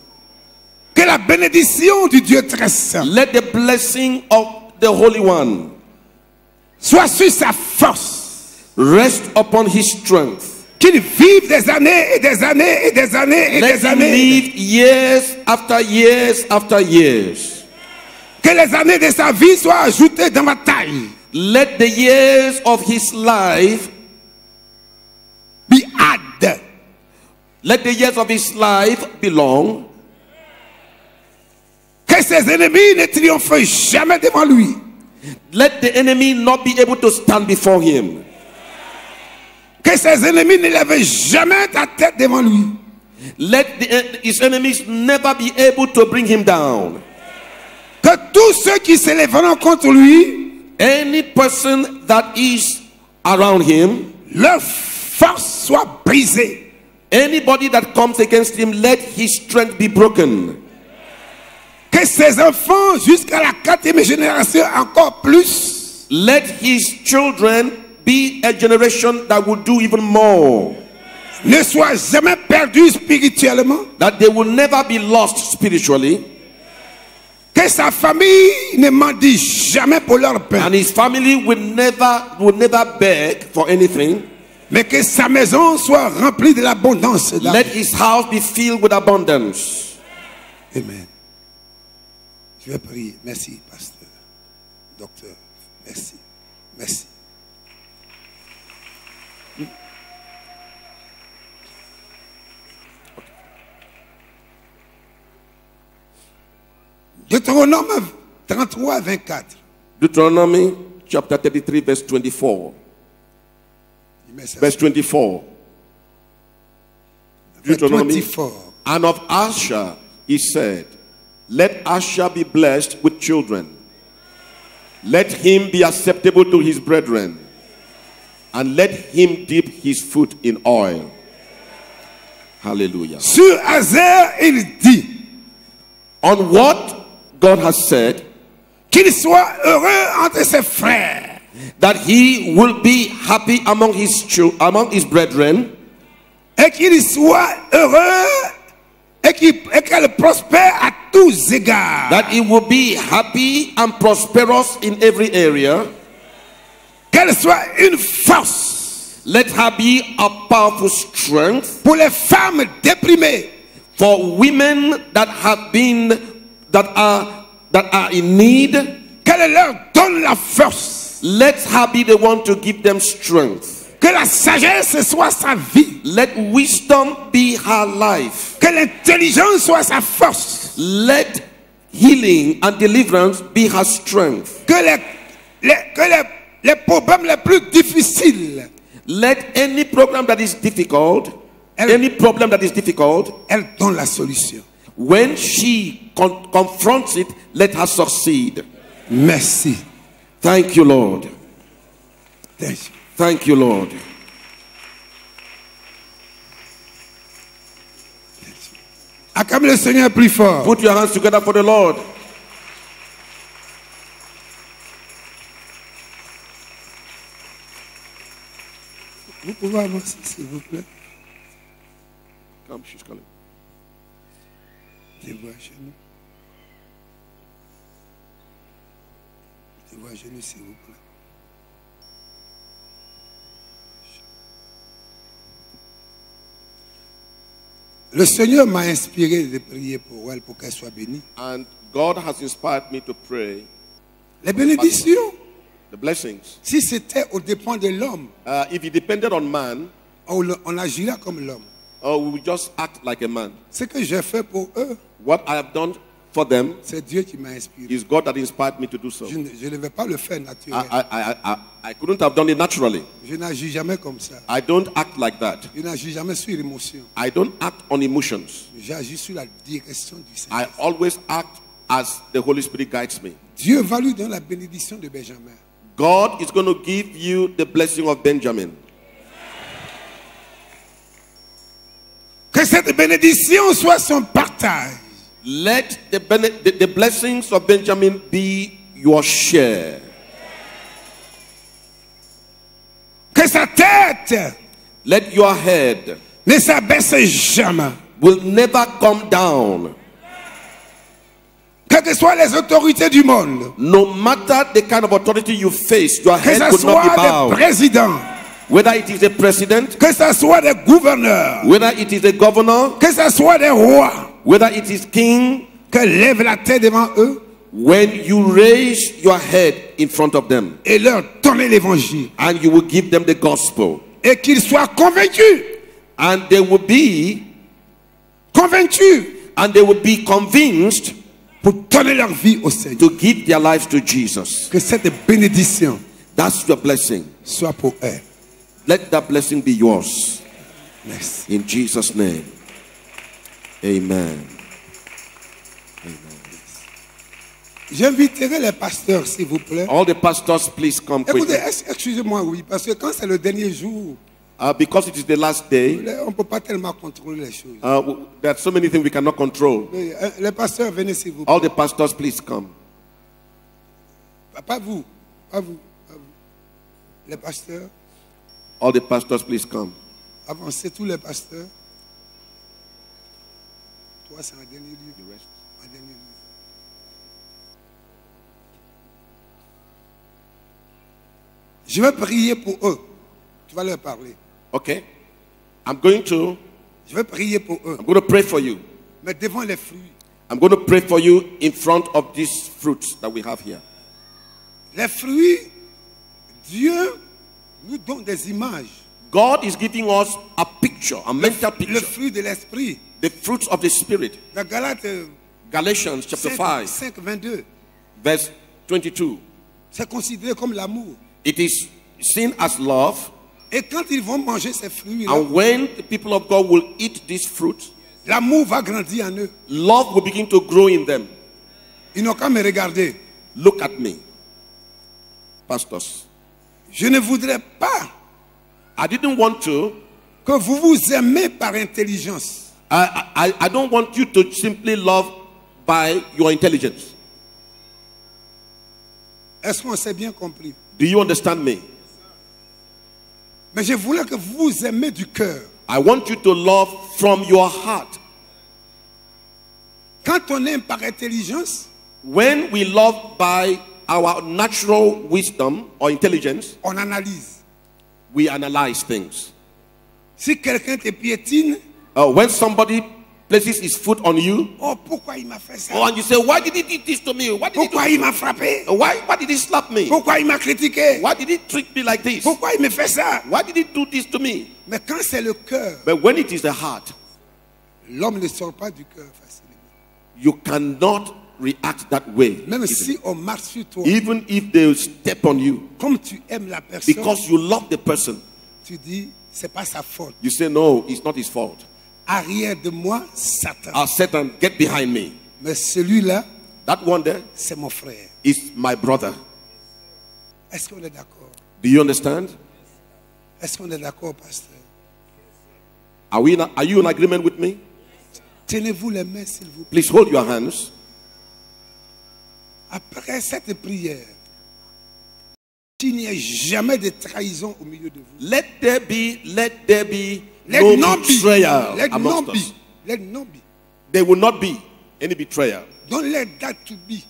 [SPEAKER 3] Que la bénédiction du Dieu très saint
[SPEAKER 4] Let the blessing of the Holy One
[SPEAKER 3] soit sur sa force.
[SPEAKER 4] rest upon his strength.
[SPEAKER 3] Qu'il vive des années et des années et des années et
[SPEAKER 4] Let
[SPEAKER 3] des
[SPEAKER 4] him
[SPEAKER 3] années.
[SPEAKER 4] live years after years after years.
[SPEAKER 3] Que les années de sa vie soient ajoutées dans ma taille.
[SPEAKER 4] Let the years of his life,
[SPEAKER 3] Be add.
[SPEAKER 4] let the years of his life be long.
[SPEAKER 3] Que ses ennemis ne triomphent jamais devant lui.
[SPEAKER 4] Let the enemy not be able to stand before him.
[SPEAKER 3] Que ses ennemis ne lèvent jamais ta tête devant lui.
[SPEAKER 4] Let his enemies never be able to bring him down.
[SPEAKER 3] Que tous ceux qui s'élèveront contre lui,
[SPEAKER 4] Any person that is around him,
[SPEAKER 3] leur force soit brisée.
[SPEAKER 4] anybody that comes against him, let his strength be broken.
[SPEAKER 3] Que ses enfants, jusqu'à la 4e génération encore plus,
[SPEAKER 4] Let his children be a generation that will do even more.
[SPEAKER 3] ne soient jamais perdus spirituellement.
[SPEAKER 4] That they will never be lost spiritually.
[SPEAKER 3] Que sa famille ne mendie jamais pour leur pain.
[SPEAKER 4] And his family will never beg for anything.
[SPEAKER 3] Mais que sa maison soit remplie de l'abondance. de la
[SPEAKER 4] Let
[SPEAKER 3] vie.
[SPEAKER 4] his house be filled with abundance.
[SPEAKER 3] Amen. Je vais prier. Merci, pasteur. Docteur. Merci. Merci. Deutéronome 33, 24.
[SPEAKER 4] Deuteronomy chapter 33 verse 24. Verse 24. Deuteronomy.
[SPEAKER 3] 24.
[SPEAKER 4] And of Asher he said, let Asher be blessed with children. Let him be acceptable to his brethren. And let him dip his foot in oil. Hallelujah.
[SPEAKER 3] Sur Azer, il dit
[SPEAKER 4] On what God has said,
[SPEAKER 3] qu'il soit heureux entre ses frères.
[SPEAKER 4] that he will be happy among his brethren,
[SPEAKER 3] Et qu'il soit heureux et qu'elle prospère à tous égards.
[SPEAKER 4] that he will be happy and prosperous in every area.
[SPEAKER 3] Qu'elle soit une force
[SPEAKER 4] Let her be a powerful strength
[SPEAKER 3] pour les femmes déprimées.
[SPEAKER 4] for women that are in need.
[SPEAKER 3] Qu'elle leur donne la force.
[SPEAKER 4] Let her be the one to give them strength.
[SPEAKER 3] Que la sagesse soit sa vie.
[SPEAKER 4] Let wisdom be her life.
[SPEAKER 3] Que l'intelligence soit sa force.
[SPEAKER 4] Let healing and deliverance be her strength.
[SPEAKER 3] Que les problèmes les plus difficiles,
[SPEAKER 4] Let any problem that is difficult,
[SPEAKER 3] Elle donne la solution.
[SPEAKER 4] when she confronts it, let her succeed.
[SPEAKER 3] Merci.
[SPEAKER 4] Thank you, Lord.
[SPEAKER 3] Thank you.
[SPEAKER 4] Thank you, Lord.
[SPEAKER 3] Acclame le Seigneur plus fort.
[SPEAKER 4] Put your hands together for the Lord.
[SPEAKER 3] Vous pouvez avancer, s'il vous plaît.
[SPEAKER 4] Come, she's coming.
[SPEAKER 3] Mettez-vous à genoux. Mettez-vous à genoux, s'il vous plaît. Le Seigneur m'a inspiré de prier pour elle, pour qu'elle soit bénie.
[SPEAKER 4] And God has inspired me to pray
[SPEAKER 3] Les bénédictions
[SPEAKER 4] The blessings.
[SPEAKER 3] Si c'était au dépend de l'homme,
[SPEAKER 4] If it depended on man,
[SPEAKER 3] on agirait comme l'homme.
[SPEAKER 4] we would just act like a man.
[SPEAKER 3] Ce que j'ai fait pour eux,
[SPEAKER 4] What I have done for them
[SPEAKER 3] c'est Dieu qui m'a inspiré.
[SPEAKER 4] is God that inspired me to do so.
[SPEAKER 3] Je ne vais pas le faire naturellement.
[SPEAKER 4] I couldn't have done it naturally.
[SPEAKER 3] Je n'agis jamais comme ça.
[SPEAKER 4] I don't act like that.
[SPEAKER 3] Je n'agis jamais sur l'émotion.
[SPEAKER 4] I don't act on emotions.
[SPEAKER 3] J'agis sur la direction du
[SPEAKER 4] I
[SPEAKER 3] Seigneur.
[SPEAKER 4] always act as the Holy Spirit guides me.
[SPEAKER 3] Dieu va lui donner la bénédiction de Benjamin.
[SPEAKER 4] God is going to give you the blessing of Benjamin.
[SPEAKER 3] Que cette bénédiction soit son partage.
[SPEAKER 4] Let the blessings of Benjamin be your share.
[SPEAKER 3] Que sa tête
[SPEAKER 4] Let your head
[SPEAKER 3] ne s'abaisse jamais.
[SPEAKER 4] will never come down.
[SPEAKER 3] Quelles que soient les autorités du monde,
[SPEAKER 4] No matter the kind of authority you face, your
[SPEAKER 3] que
[SPEAKER 4] head
[SPEAKER 3] ce
[SPEAKER 4] could not be
[SPEAKER 3] soit des
[SPEAKER 4] bowed.
[SPEAKER 3] présidents,
[SPEAKER 4] Whether it is a president,
[SPEAKER 3] que ce soit des gouverneurs,
[SPEAKER 4] whether it is a governor,
[SPEAKER 3] que ce soit des rois,
[SPEAKER 4] whether it is king,
[SPEAKER 3] que lève la tête devant eux
[SPEAKER 4] when you raise your head in front of them
[SPEAKER 3] et leur donner l'évangile.
[SPEAKER 4] and you will give them the gospel,
[SPEAKER 3] Et qu'ils soient convaincus,
[SPEAKER 4] and they will be convinced
[SPEAKER 3] pour donner leur vie au Seigneur.
[SPEAKER 4] to give their lives to Jesus.
[SPEAKER 3] Que cette bénédiction
[SPEAKER 4] That's your blessing.
[SPEAKER 3] soit pour eux.
[SPEAKER 4] Let that blessing be yours.
[SPEAKER 3] Merci.
[SPEAKER 4] In Jesus' name. Amen.
[SPEAKER 3] J'inviterai les pasteurs, s'il vous plaît.
[SPEAKER 4] All the pastors, please come
[SPEAKER 3] Écoutez,
[SPEAKER 4] quickly.
[SPEAKER 3] excusez-moi, oui, parce que quand c'est le dernier jour,
[SPEAKER 4] Because it is the last day,
[SPEAKER 3] on ne peut pas tellement contrôler les choses.
[SPEAKER 4] there are so many things we cannot control.
[SPEAKER 3] Oui, les pasteurs, venez, s'il vous plaît.
[SPEAKER 4] All the pastors, please come.
[SPEAKER 3] Pas vous, pas vous, pas vous. Les pasteurs,
[SPEAKER 4] All the pastors, please come.
[SPEAKER 3] avancez tous les pasteurs. Toi, c'est un dernier lieu. Un dernier lieu. Je vais prier pour eux. Tu vas leur parler.
[SPEAKER 4] Okay? I'm going to
[SPEAKER 3] Je vais prier pour eux.
[SPEAKER 4] pray for you.
[SPEAKER 3] Mais devant les fruits.
[SPEAKER 4] I'm going to pray for you in front of these fruits that we have here.
[SPEAKER 3] Les fruits, Dieu nous donne des images.
[SPEAKER 4] God is giving us a picture, a mental
[SPEAKER 3] Le
[SPEAKER 4] picture.
[SPEAKER 3] fruit de l'esprit.
[SPEAKER 4] The fruits of the Spirit.
[SPEAKER 3] Dans Galates
[SPEAKER 4] Galatians chapter 5,
[SPEAKER 3] 5, 22.
[SPEAKER 4] verse 22.
[SPEAKER 3] C'est considéré comme l'amour.
[SPEAKER 4] It is seen as love.
[SPEAKER 3] Et quand ils vont manger ces fruits,
[SPEAKER 4] And when the people of God will eat these fruits,
[SPEAKER 3] l'amour va grandir en eux.
[SPEAKER 4] love will begin to grow in them.
[SPEAKER 3] Ils n'ont qu'à me regarder.
[SPEAKER 4] Look at me, pastors.
[SPEAKER 3] Je ne voudrais pas
[SPEAKER 4] I didn't want to.
[SPEAKER 3] que vous vous aimez par intelligence.
[SPEAKER 4] I don't want you to simply love by your intelligence.
[SPEAKER 3] Est-ce qu'on s'est bien compris?
[SPEAKER 4] Do you understand me?
[SPEAKER 3] Mais je voulais que vous vous aimez du cœur.
[SPEAKER 4] I want you to love from your heart.
[SPEAKER 3] Quand on aime par intelligence,
[SPEAKER 4] When we love by our natural wisdom or intelligence,
[SPEAKER 3] on analyse.
[SPEAKER 4] we analyze things.
[SPEAKER 3] Si quelqu'un te piétine,
[SPEAKER 4] When somebody places his foot on you,
[SPEAKER 3] oh, pourquoi il m'a fait ça?
[SPEAKER 4] and you say, why did he do this to me? Why did he do
[SPEAKER 3] Pourquoi il m'a frappé?
[SPEAKER 4] Why did he slap me?
[SPEAKER 3] Pourquoi il m'a critiqué?
[SPEAKER 4] Why did he treat me like this?
[SPEAKER 3] Pourquoi il me fait ça?
[SPEAKER 4] Why did he do this to me?
[SPEAKER 3] Mais quand c'est le cœur,
[SPEAKER 4] But when it is the heart,
[SPEAKER 3] l'homme ne sort pas du cœur facilement.
[SPEAKER 4] you cannot react that way.
[SPEAKER 3] Même si on marche sur toi,
[SPEAKER 4] Even if they step on you,
[SPEAKER 3] comme tu aimes la personne,
[SPEAKER 4] because you love the person,
[SPEAKER 3] tu dis, c'est pas sa faute.
[SPEAKER 4] you say, no, it's not his fault.
[SPEAKER 3] Arrière de moi, Satan.
[SPEAKER 4] Satan, get behind me.
[SPEAKER 3] Mais celui-là,
[SPEAKER 4] That one there
[SPEAKER 3] c'est mon frère.
[SPEAKER 4] is my brother.
[SPEAKER 3] Est-ce qu'on est d'accord?
[SPEAKER 4] Do you understand?
[SPEAKER 3] Est-ce qu'on est d'accord, pasteur?
[SPEAKER 4] Are you in agreement with me?
[SPEAKER 3] Tenez-vous les mains, s'il vous plaît.
[SPEAKER 4] Please hold your hands.
[SPEAKER 3] Après cette prière, qu'il n'y ait jamais de trahison au milieu de vous.
[SPEAKER 4] Let there be
[SPEAKER 3] Let
[SPEAKER 4] no
[SPEAKER 3] not be.
[SPEAKER 4] betrayal
[SPEAKER 3] Let
[SPEAKER 4] amongst
[SPEAKER 3] not be.
[SPEAKER 4] us.
[SPEAKER 3] Let not be.
[SPEAKER 4] There will not be any betrayal.
[SPEAKER 3] Don't let that to be.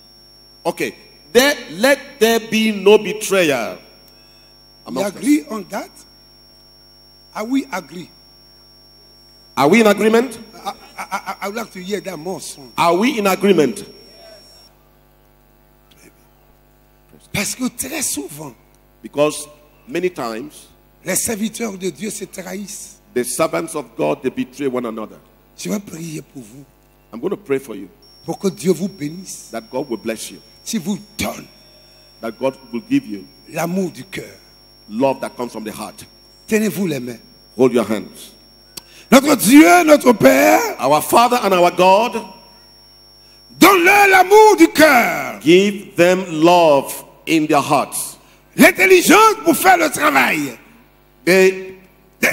[SPEAKER 4] Okay. Let there be no betrayal
[SPEAKER 3] We
[SPEAKER 4] amongst us.
[SPEAKER 3] agree on that? Are we agree?
[SPEAKER 4] Are we in agreement?
[SPEAKER 3] I would like to hear that more soon.
[SPEAKER 4] Are we in agreement?
[SPEAKER 3] Parce que très souvent,
[SPEAKER 4] Because many times,
[SPEAKER 3] les serviteurs de Dieu se trahissent.
[SPEAKER 4] the servants of God, they betray one another.
[SPEAKER 3] Je vais prier pour vous,
[SPEAKER 4] I'm going to pray for you
[SPEAKER 3] pour que Dieu vous bénisse.
[SPEAKER 4] that God will bless you,
[SPEAKER 3] Si vous donne
[SPEAKER 4] that God will give you
[SPEAKER 3] l'amour du cœur,
[SPEAKER 4] love that comes from the heart.
[SPEAKER 3] tenez-vous les mains.
[SPEAKER 4] Hold your hands.
[SPEAKER 3] Notre Dieu, notre Père,
[SPEAKER 4] Our Father and our God,
[SPEAKER 3] donne-leur l'amour du cœur,
[SPEAKER 4] give them love in their hearts.
[SPEAKER 3] l'intelligence pour faire le travail.
[SPEAKER 4] They,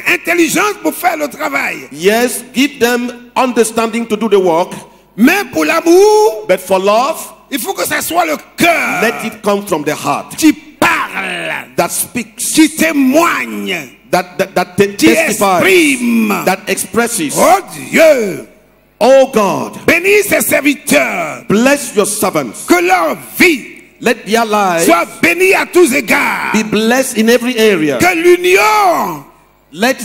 [SPEAKER 3] L'intelligence pour faire le travail.
[SPEAKER 4] yes, give them understanding to do the work,
[SPEAKER 3] Mais pour l'amour,
[SPEAKER 4] but for love,
[SPEAKER 3] il faut que ça soit le cœur
[SPEAKER 4] let it come from the heart
[SPEAKER 3] qui parle,
[SPEAKER 4] that speaks,
[SPEAKER 3] qui témoigne,
[SPEAKER 4] that
[SPEAKER 3] qui
[SPEAKER 4] testifies,
[SPEAKER 3] exprime.
[SPEAKER 4] that expresses.
[SPEAKER 3] Oh Dieu,
[SPEAKER 4] Oh God,
[SPEAKER 3] bénis ces serviteurs,
[SPEAKER 4] bless your servants.
[SPEAKER 3] que leur vie
[SPEAKER 4] Let their lives
[SPEAKER 3] soit bénie à tous égards.
[SPEAKER 4] be blessed in every area.
[SPEAKER 3] Que l'union,
[SPEAKER 4] Let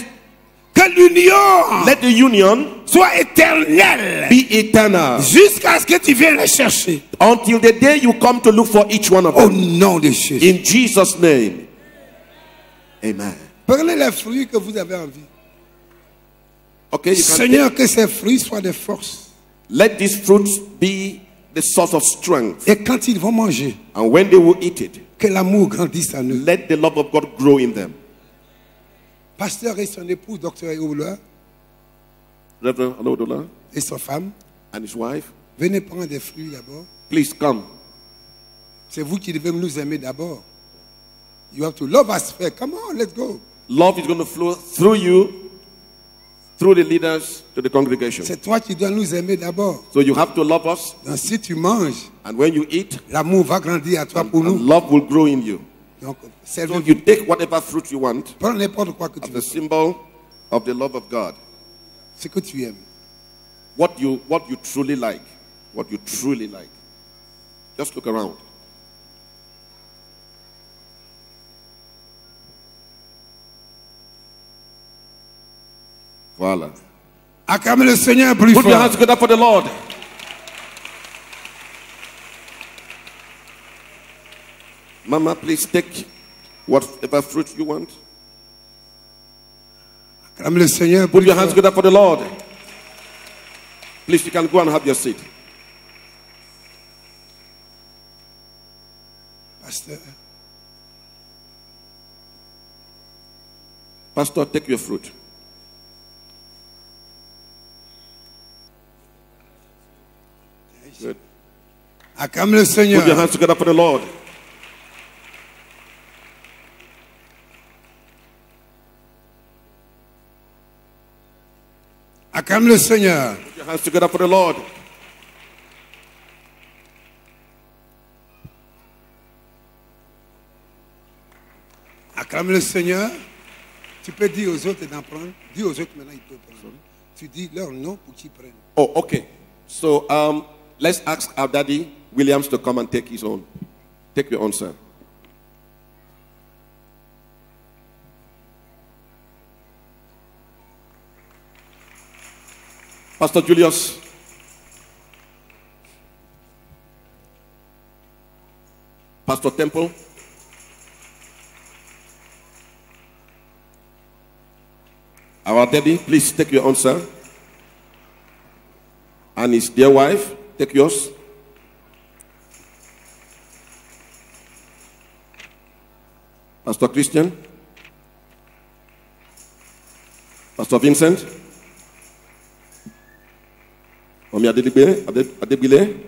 [SPEAKER 3] let
[SPEAKER 4] the union
[SPEAKER 3] soit éternelle
[SPEAKER 4] be eternal
[SPEAKER 3] jusqu'à ce que tu viennes les chercher.
[SPEAKER 4] until the day you come to look for each one of
[SPEAKER 3] Au
[SPEAKER 4] them.
[SPEAKER 3] nom de Jésus.
[SPEAKER 4] In Jesus' name. Amen.
[SPEAKER 3] Prenez les fruits que vous avez envie.
[SPEAKER 4] Okay, you can
[SPEAKER 3] Seigneur, que ces fruits soient des forces.
[SPEAKER 4] let these fruits be the source of strength.
[SPEAKER 3] Et quand ils vont manger,
[SPEAKER 4] And when they will eat it,
[SPEAKER 3] que l'amour grandisse en eux.
[SPEAKER 4] let the love of God grow in them.
[SPEAKER 3] Pasteur et son épouse, docteur Eoula,
[SPEAKER 4] Reverend Alodola
[SPEAKER 3] et sa femme,
[SPEAKER 4] and his wife,
[SPEAKER 3] venez prendre des fruits d'abord.
[SPEAKER 4] please come.
[SPEAKER 3] C'est vous qui devez nous aimer d'abord. You have to love us first. Come on, let's go.
[SPEAKER 4] Love is going to flow through you, through the leaders to the congregation.
[SPEAKER 3] C'est toi qui dois nous aimer d'abord.
[SPEAKER 4] So you have to love us,
[SPEAKER 3] Donc si tu manges,
[SPEAKER 4] and when you eat,
[SPEAKER 3] l'amour va grandir à toi pour
[SPEAKER 4] and
[SPEAKER 3] nous.
[SPEAKER 4] love will grow in you.
[SPEAKER 3] Donc,
[SPEAKER 4] So
[SPEAKER 3] servez-vous.
[SPEAKER 4] you take whatever fruit you want
[SPEAKER 3] Prends n'importe quoi que tu
[SPEAKER 4] as
[SPEAKER 3] veux.
[SPEAKER 4] a symbol of the love of God.
[SPEAKER 3] Ce que tu aimes.
[SPEAKER 4] What you truly like. What you truly like. Just look around. Voilà.
[SPEAKER 3] Acclamez le Seigneur plus
[SPEAKER 4] Put your hands
[SPEAKER 3] fort.
[SPEAKER 4] together for the Lord. Mama, please take whatever fruit you want.
[SPEAKER 3] Acclamez le Seigneur
[SPEAKER 4] Put
[SPEAKER 3] plus
[SPEAKER 4] your hands
[SPEAKER 3] fort.
[SPEAKER 4] together for the Lord. Please, you can go and have your seat.
[SPEAKER 3] Pasteur,
[SPEAKER 4] Pastor, take your fruit. Good.
[SPEAKER 3] acclame le
[SPEAKER 4] Put your
[SPEAKER 3] Seigneur.
[SPEAKER 4] hands together for the Lord.
[SPEAKER 3] Acclame le Seigneur.
[SPEAKER 4] Put your hands together for the Lord.
[SPEAKER 3] Acclame le Seigneur. Tu peux dire aux autres d'en prendre. Dis aux autres maintenant, ils peuvent prendre. Tu dis leur nom pour qu'ils prennent.
[SPEAKER 4] Oh, okay. So let's ask our daddy Williams to come and take his own. Take your own, sir. Pastor Julius. Pastor Temple. Our daddy, please take your own, sir. And his dear wife, take yours. Pastor Christian. Pastor Vincent. Omi Adebile.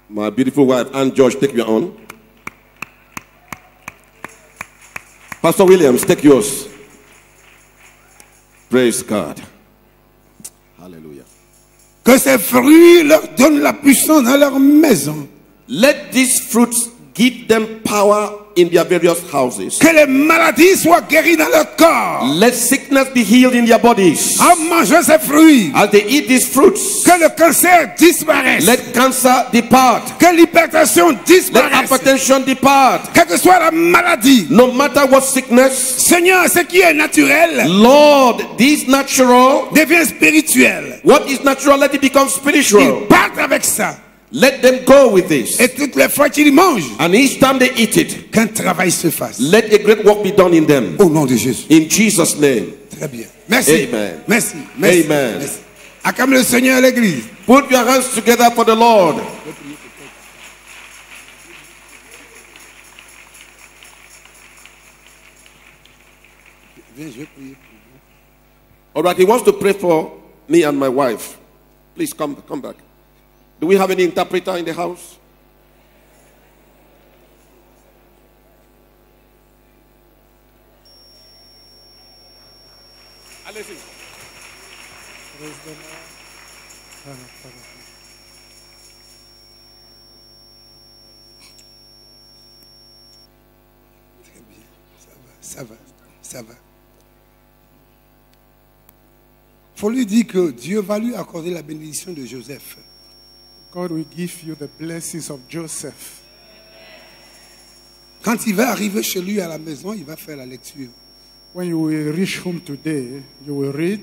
[SPEAKER 4] My beautiful wife, Ann George, take your own. Pastor Williams, take yours. Praise God. Hallelujah.
[SPEAKER 3] Que ces fruits leur donnent la puissance dans leur maison.
[SPEAKER 4] Let these fruits give them power in their various houses.
[SPEAKER 3] Que les maladies soient guéries dans leur corps.
[SPEAKER 4] Let sickness be healed in their bodies.
[SPEAKER 3] En mangeant ces fruits.
[SPEAKER 4] As they eat these fruits,
[SPEAKER 3] Que le cancer disparaisse.
[SPEAKER 4] let cancer depart.
[SPEAKER 3] Que l'hypertension
[SPEAKER 4] Let
[SPEAKER 3] disparaisse.
[SPEAKER 4] hypertension depart.
[SPEAKER 3] Quelle que soit la maladie.
[SPEAKER 4] No matter what sickness,
[SPEAKER 3] Seigneur, ce qui est naturel
[SPEAKER 4] Lord, this natural,
[SPEAKER 3] devient spirituel.
[SPEAKER 4] what is natural, let it become spiritual.
[SPEAKER 3] Ils partent avec ça.
[SPEAKER 4] Let them go with this.
[SPEAKER 3] Et toutes les fois qu'ils mangent,
[SPEAKER 4] And each time they eat it,
[SPEAKER 3] qu'un travail se fasse.
[SPEAKER 4] let a great work be done in them.
[SPEAKER 3] Au nom de Jésus.
[SPEAKER 4] In Jesus' name.
[SPEAKER 3] Très bien. Merci.
[SPEAKER 4] Amen.
[SPEAKER 3] Merci. Merci.
[SPEAKER 4] Amen.
[SPEAKER 3] Merci. Acclame le Seigneur à l'église.
[SPEAKER 4] Put your hands together for the Lord.
[SPEAKER 3] Viens, je vais prier.
[SPEAKER 4] All right, he wants to pray for me and my wife. Please come back. Do we have any interpreter in the house? Allez-y.
[SPEAKER 3] Très bien. Ça va. Ça va. Faut lui dire que Dieu va lui accorder la bénédiction de Joseph.
[SPEAKER 5] God will give you the blessings of Joseph.
[SPEAKER 3] Quand il va arriver chez lui à la maison, il va faire la lecture.
[SPEAKER 5] When you will reach home today, you will read.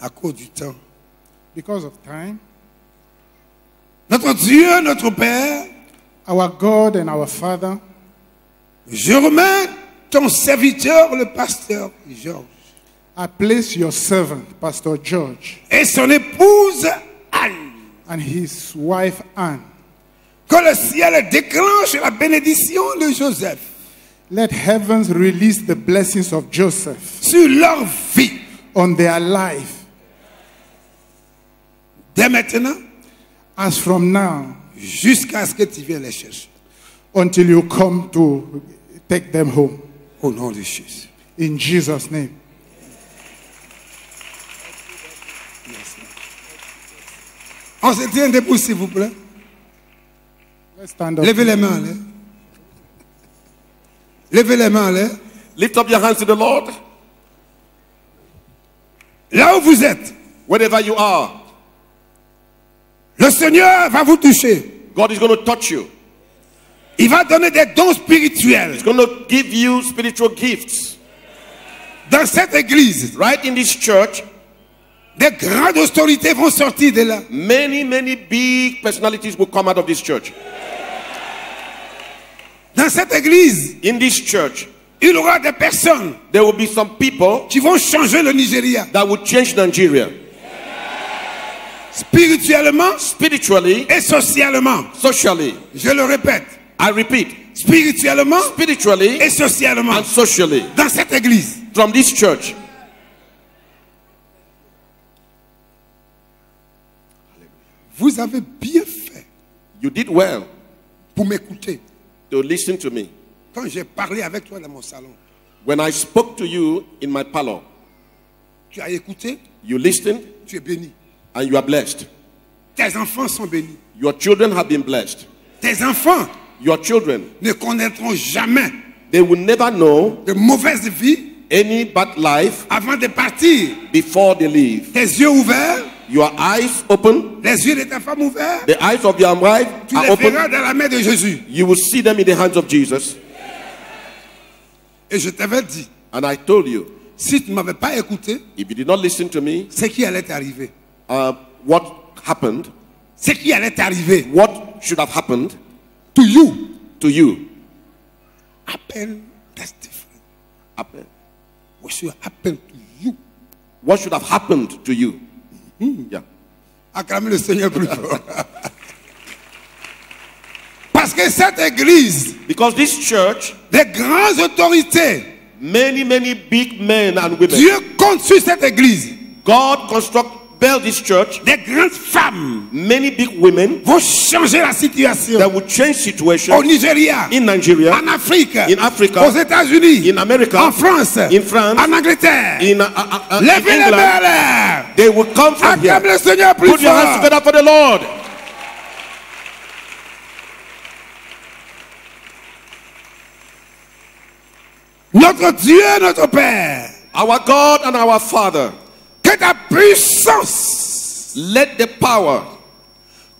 [SPEAKER 3] À cause du temps.
[SPEAKER 5] Because of time,
[SPEAKER 3] Notre Dieu, notre Père,
[SPEAKER 5] our God and our Father,
[SPEAKER 3] je remets ton serviteur, le pasteur Georges,
[SPEAKER 5] I place your servant, Pastor George,
[SPEAKER 3] et son épouse Anne.
[SPEAKER 5] and his wife Anne.
[SPEAKER 3] Que le ciel déclenche la bénédiction de Joseph
[SPEAKER 5] Let heavens release the blessings of Joseph
[SPEAKER 3] sur leur vie.
[SPEAKER 5] on their life.
[SPEAKER 3] Dès maintenant,
[SPEAKER 5] As from now,
[SPEAKER 3] jusqu'à ce que tu viennes les chercher.
[SPEAKER 5] until you come to take them home.
[SPEAKER 3] Au nom de Jésus.
[SPEAKER 5] In Jesus' name.
[SPEAKER 3] On se tient debout, s'il vous plaît.
[SPEAKER 5] Let's stand up.
[SPEAKER 3] Levez les mains, là. Levez les mains, là.
[SPEAKER 4] Lift up your hands to the Lord.
[SPEAKER 3] Là où vous êtes,
[SPEAKER 4] Wherever you are,
[SPEAKER 3] le Seigneur va vous toucher.
[SPEAKER 4] God is going to touch you.
[SPEAKER 3] Il va donner des dons spirituels.
[SPEAKER 4] He's going to give you spiritual gifts.
[SPEAKER 3] Dans cette église,
[SPEAKER 4] Right in this church,
[SPEAKER 3] des grandes autorités vont sortir de là.
[SPEAKER 4] many big personalities will come out of this church.
[SPEAKER 3] Dans cette église,
[SPEAKER 4] In this church,
[SPEAKER 3] il y aura des personnes
[SPEAKER 4] there will be some people
[SPEAKER 3] qui vont changer le Nigeria.
[SPEAKER 4] that will change Nigeria.
[SPEAKER 3] Spirituellement
[SPEAKER 4] Spiritually,
[SPEAKER 3] et socialement.
[SPEAKER 4] socially.
[SPEAKER 3] Je le répète.
[SPEAKER 4] I repeat,
[SPEAKER 3] Spirituellement
[SPEAKER 4] spiritually
[SPEAKER 3] et socialement.
[SPEAKER 4] and socially.
[SPEAKER 3] Dans cette église.
[SPEAKER 4] From this church.
[SPEAKER 3] Vous avez bien fait
[SPEAKER 4] You did well
[SPEAKER 3] pour m'écouter.
[SPEAKER 4] to listen to me.
[SPEAKER 3] Quand j'ai parlé avec toi dans mon salon,
[SPEAKER 4] When I spoke to you in my parlor,
[SPEAKER 3] tu as écouté,
[SPEAKER 4] you listened
[SPEAKER 3] tu es béni.
[SPEAKER 4] and you are blessed.
[SPEAKER 3] Tes enfants sont bénis.
[SPEAKER 4] Your children have been blessed.
[SPEAKER 3] Tes enfants
[SPEAKER 4] Your children,
[SPEAKER 3] ne connaîtront jamais
[SPEAKER 4] they will never know
[SPEAKER 3] de mauvaise vie
[SPEAKER 4] any bad life
[SPEAKER 3] avant de partir.
[SPEAKER 4] before they leave.
[SPEAKER 3] Tes yeux ouverts,
[SPEAKER 4] Your eyes open,
[SPEAKER 3] les yeux de ta femme ouverts,
[SPEAKER 4] the eyes of your wife
[SPEAKER 3] tu
[SPEAKER 4] are
[SPEAKER 3] les
[SPEAKER 4] open.
[SPEAKER 3] verras dans la main de Jésus.
[SPEAKER 4] You will see them in the hands of Jesus.
[SPEAKER 3] Et je t'avais dit,
[SPEAKER 4] And I told you,
[SPEAKER 3] si tu ne m'avais pas écouté,
[SPEAKER 4] if you did not listen to me,
[SPEAKER 3] ce qui allait t'arriver.
[SPEAKER 4] what happened,
[SPEAKER 3] Ce qui allait t'arriver.
[SPEAKER 4] what should have happened
[SPEAKER 3] To you.
[SPEAKER 4] to you?
[SPEAKER 3] Happen, that's different.
[SPEAKER 4] Happen.
[SPEAKER 3] What should happen to you?
[SPEAKER 4] What should have happened to you? Yeah.
[SPEAKER 3] Acclamez le Seigneur plus fort. Parce que cette église,
[SPEAKER 4] Because this church,
[SPEAKER 3] des grandes autorités,
[SPEAKER 4] many big men and women,
[SPEAKER 3] Dieu compte sur cette église.
[SPEAKER 4] God built this church,
[SPEAKER 3] Des grandes femmes
[SPEAKER 4] many big women
[SPEAKER 3] vont changer la situation.
[SPEAKER 4] that will change situations
[SPEAKER 3] Au Nigeria,
[SPEAKER 4] in Nigeria,
[SPEAKER 3] en Afrique,
[SPEAKER 4] in Africa,
[SPEAKER 3] aux États-Unis,
[SPEAKER 4] in America,
[SPEAKER 3] en France,
[SPEAKER 4] in France,
[SPEAKER 3] en Angleterre.
[SPEAKER 4] in
[SPEAKER 3] Levez les
[SPEAKER 4] England.
[SPEAKER 3] mains là.
[SPEAKER 4] They will come from here.
[SPEAKER 3] Acclame le Seigneur plus
[SPEAKER 4] Put your hands
[SPEAKER 3] fort.
[SPEAKER 4] together for the Lord.
[SPEAKER 3] Notre Dieu, notre Père,
[SPEAKER 4] Our God and our Father,
[SPEAKER 3] que ta puissance
[SPEAKER 4] let the power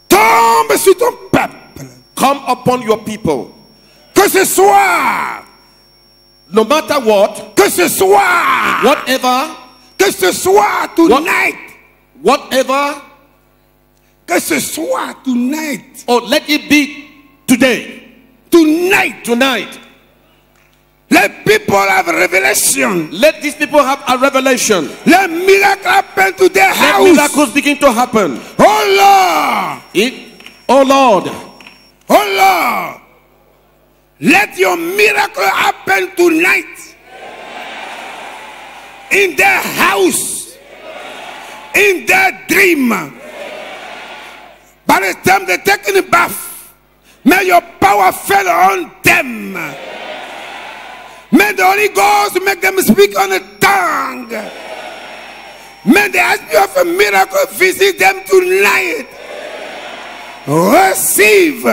[SPEAKER 3] tombe sur ton peuple.
[SPEAKER 4] come upon your people.
[SPEAKER 3] Que ce soit,
[SPEAKER 4] No matter what,
[SPEAKER 3] que ce soit,
[SPEAKER 4] whatever,
[SPEAKER 3] que ce soit tonight,
[SPEAKER 4] whatever
[SPEAKER 3] Que ce soit tonight.
[SPEAKER 4] Oh, let it be today.
[SPEAKER 3] Tonight.
[SPEAKER 4] Tonight.
[SPEAKER 3] Let people have revelation.
[SPEAKER 4] Let these people have a revelation.
[SPEAKER 3] Let miracles happen to their
[SPEAKER 4] Let
[SPEAKER 3] house.
[SPEAKER 4] miracles begin to happen.
[SPEAKER 3] Oh Lord.
[SPEAKER 4] Oh Lord.
[SPEAKER 3] Oh Lord. Let your miracle happen tonight. In their house. In their dream. By the time they take in the bath, may your power fall on them. May the Holy Ghost make them speak on a tongue. May the aspect of a miracle visit them tonight. Receive.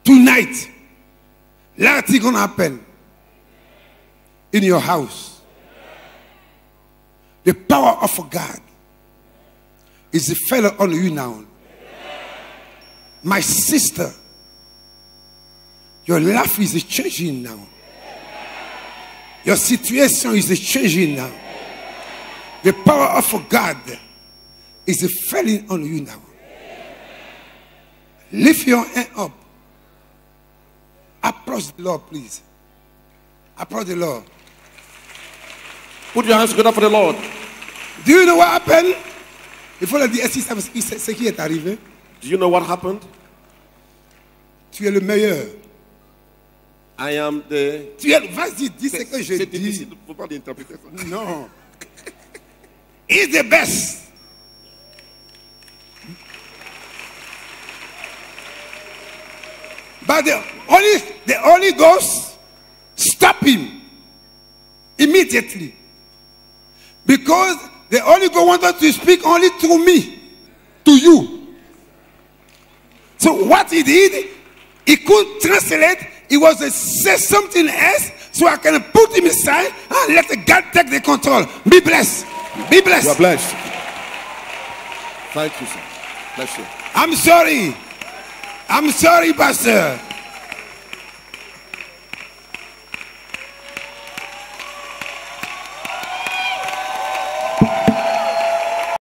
[SPEAKER 3] Tonight, nothing gonna happen in your house. The power of God is a fellow on you now. My sister, your life is changing now. Your situation is changing now. The power of God is falling on you now. Lift your hand up. Approach the Lord, please. Approach the Lord.
[SPEAKER 4] Put your hands together for the Lord.
[SPEAKER 3] Do you know what happened? Il faut le dire, ce qui est arrivé.
[SPEAKER 4] Do you know what happened?
[SPEAKER 3] Tu es le meilleur.
[SPEAKER 4] I am the...
[SPEAKER 3] Vas-y, dis ce que je
[SPEAKER 4] C'est
[SPEAKER 3] dis.
[SPEAKER 4] difficile, il ne faut pas l'interpréter ça.
[SPEAKER 3] Non. He's the best. But the Holy Ghost stop him immediately. Because the Holy Ghost wanted to speak only through me, to you. So what he did, he could translate. He was to say something else, so I can put him aside and let God take the control. Be blessed. Be blessed.
[SPEAKER 4] You are blessed. Thank you, sir. Bless you.
[SPEAKER 3] I'm sorry. I'm sorry, Pastor.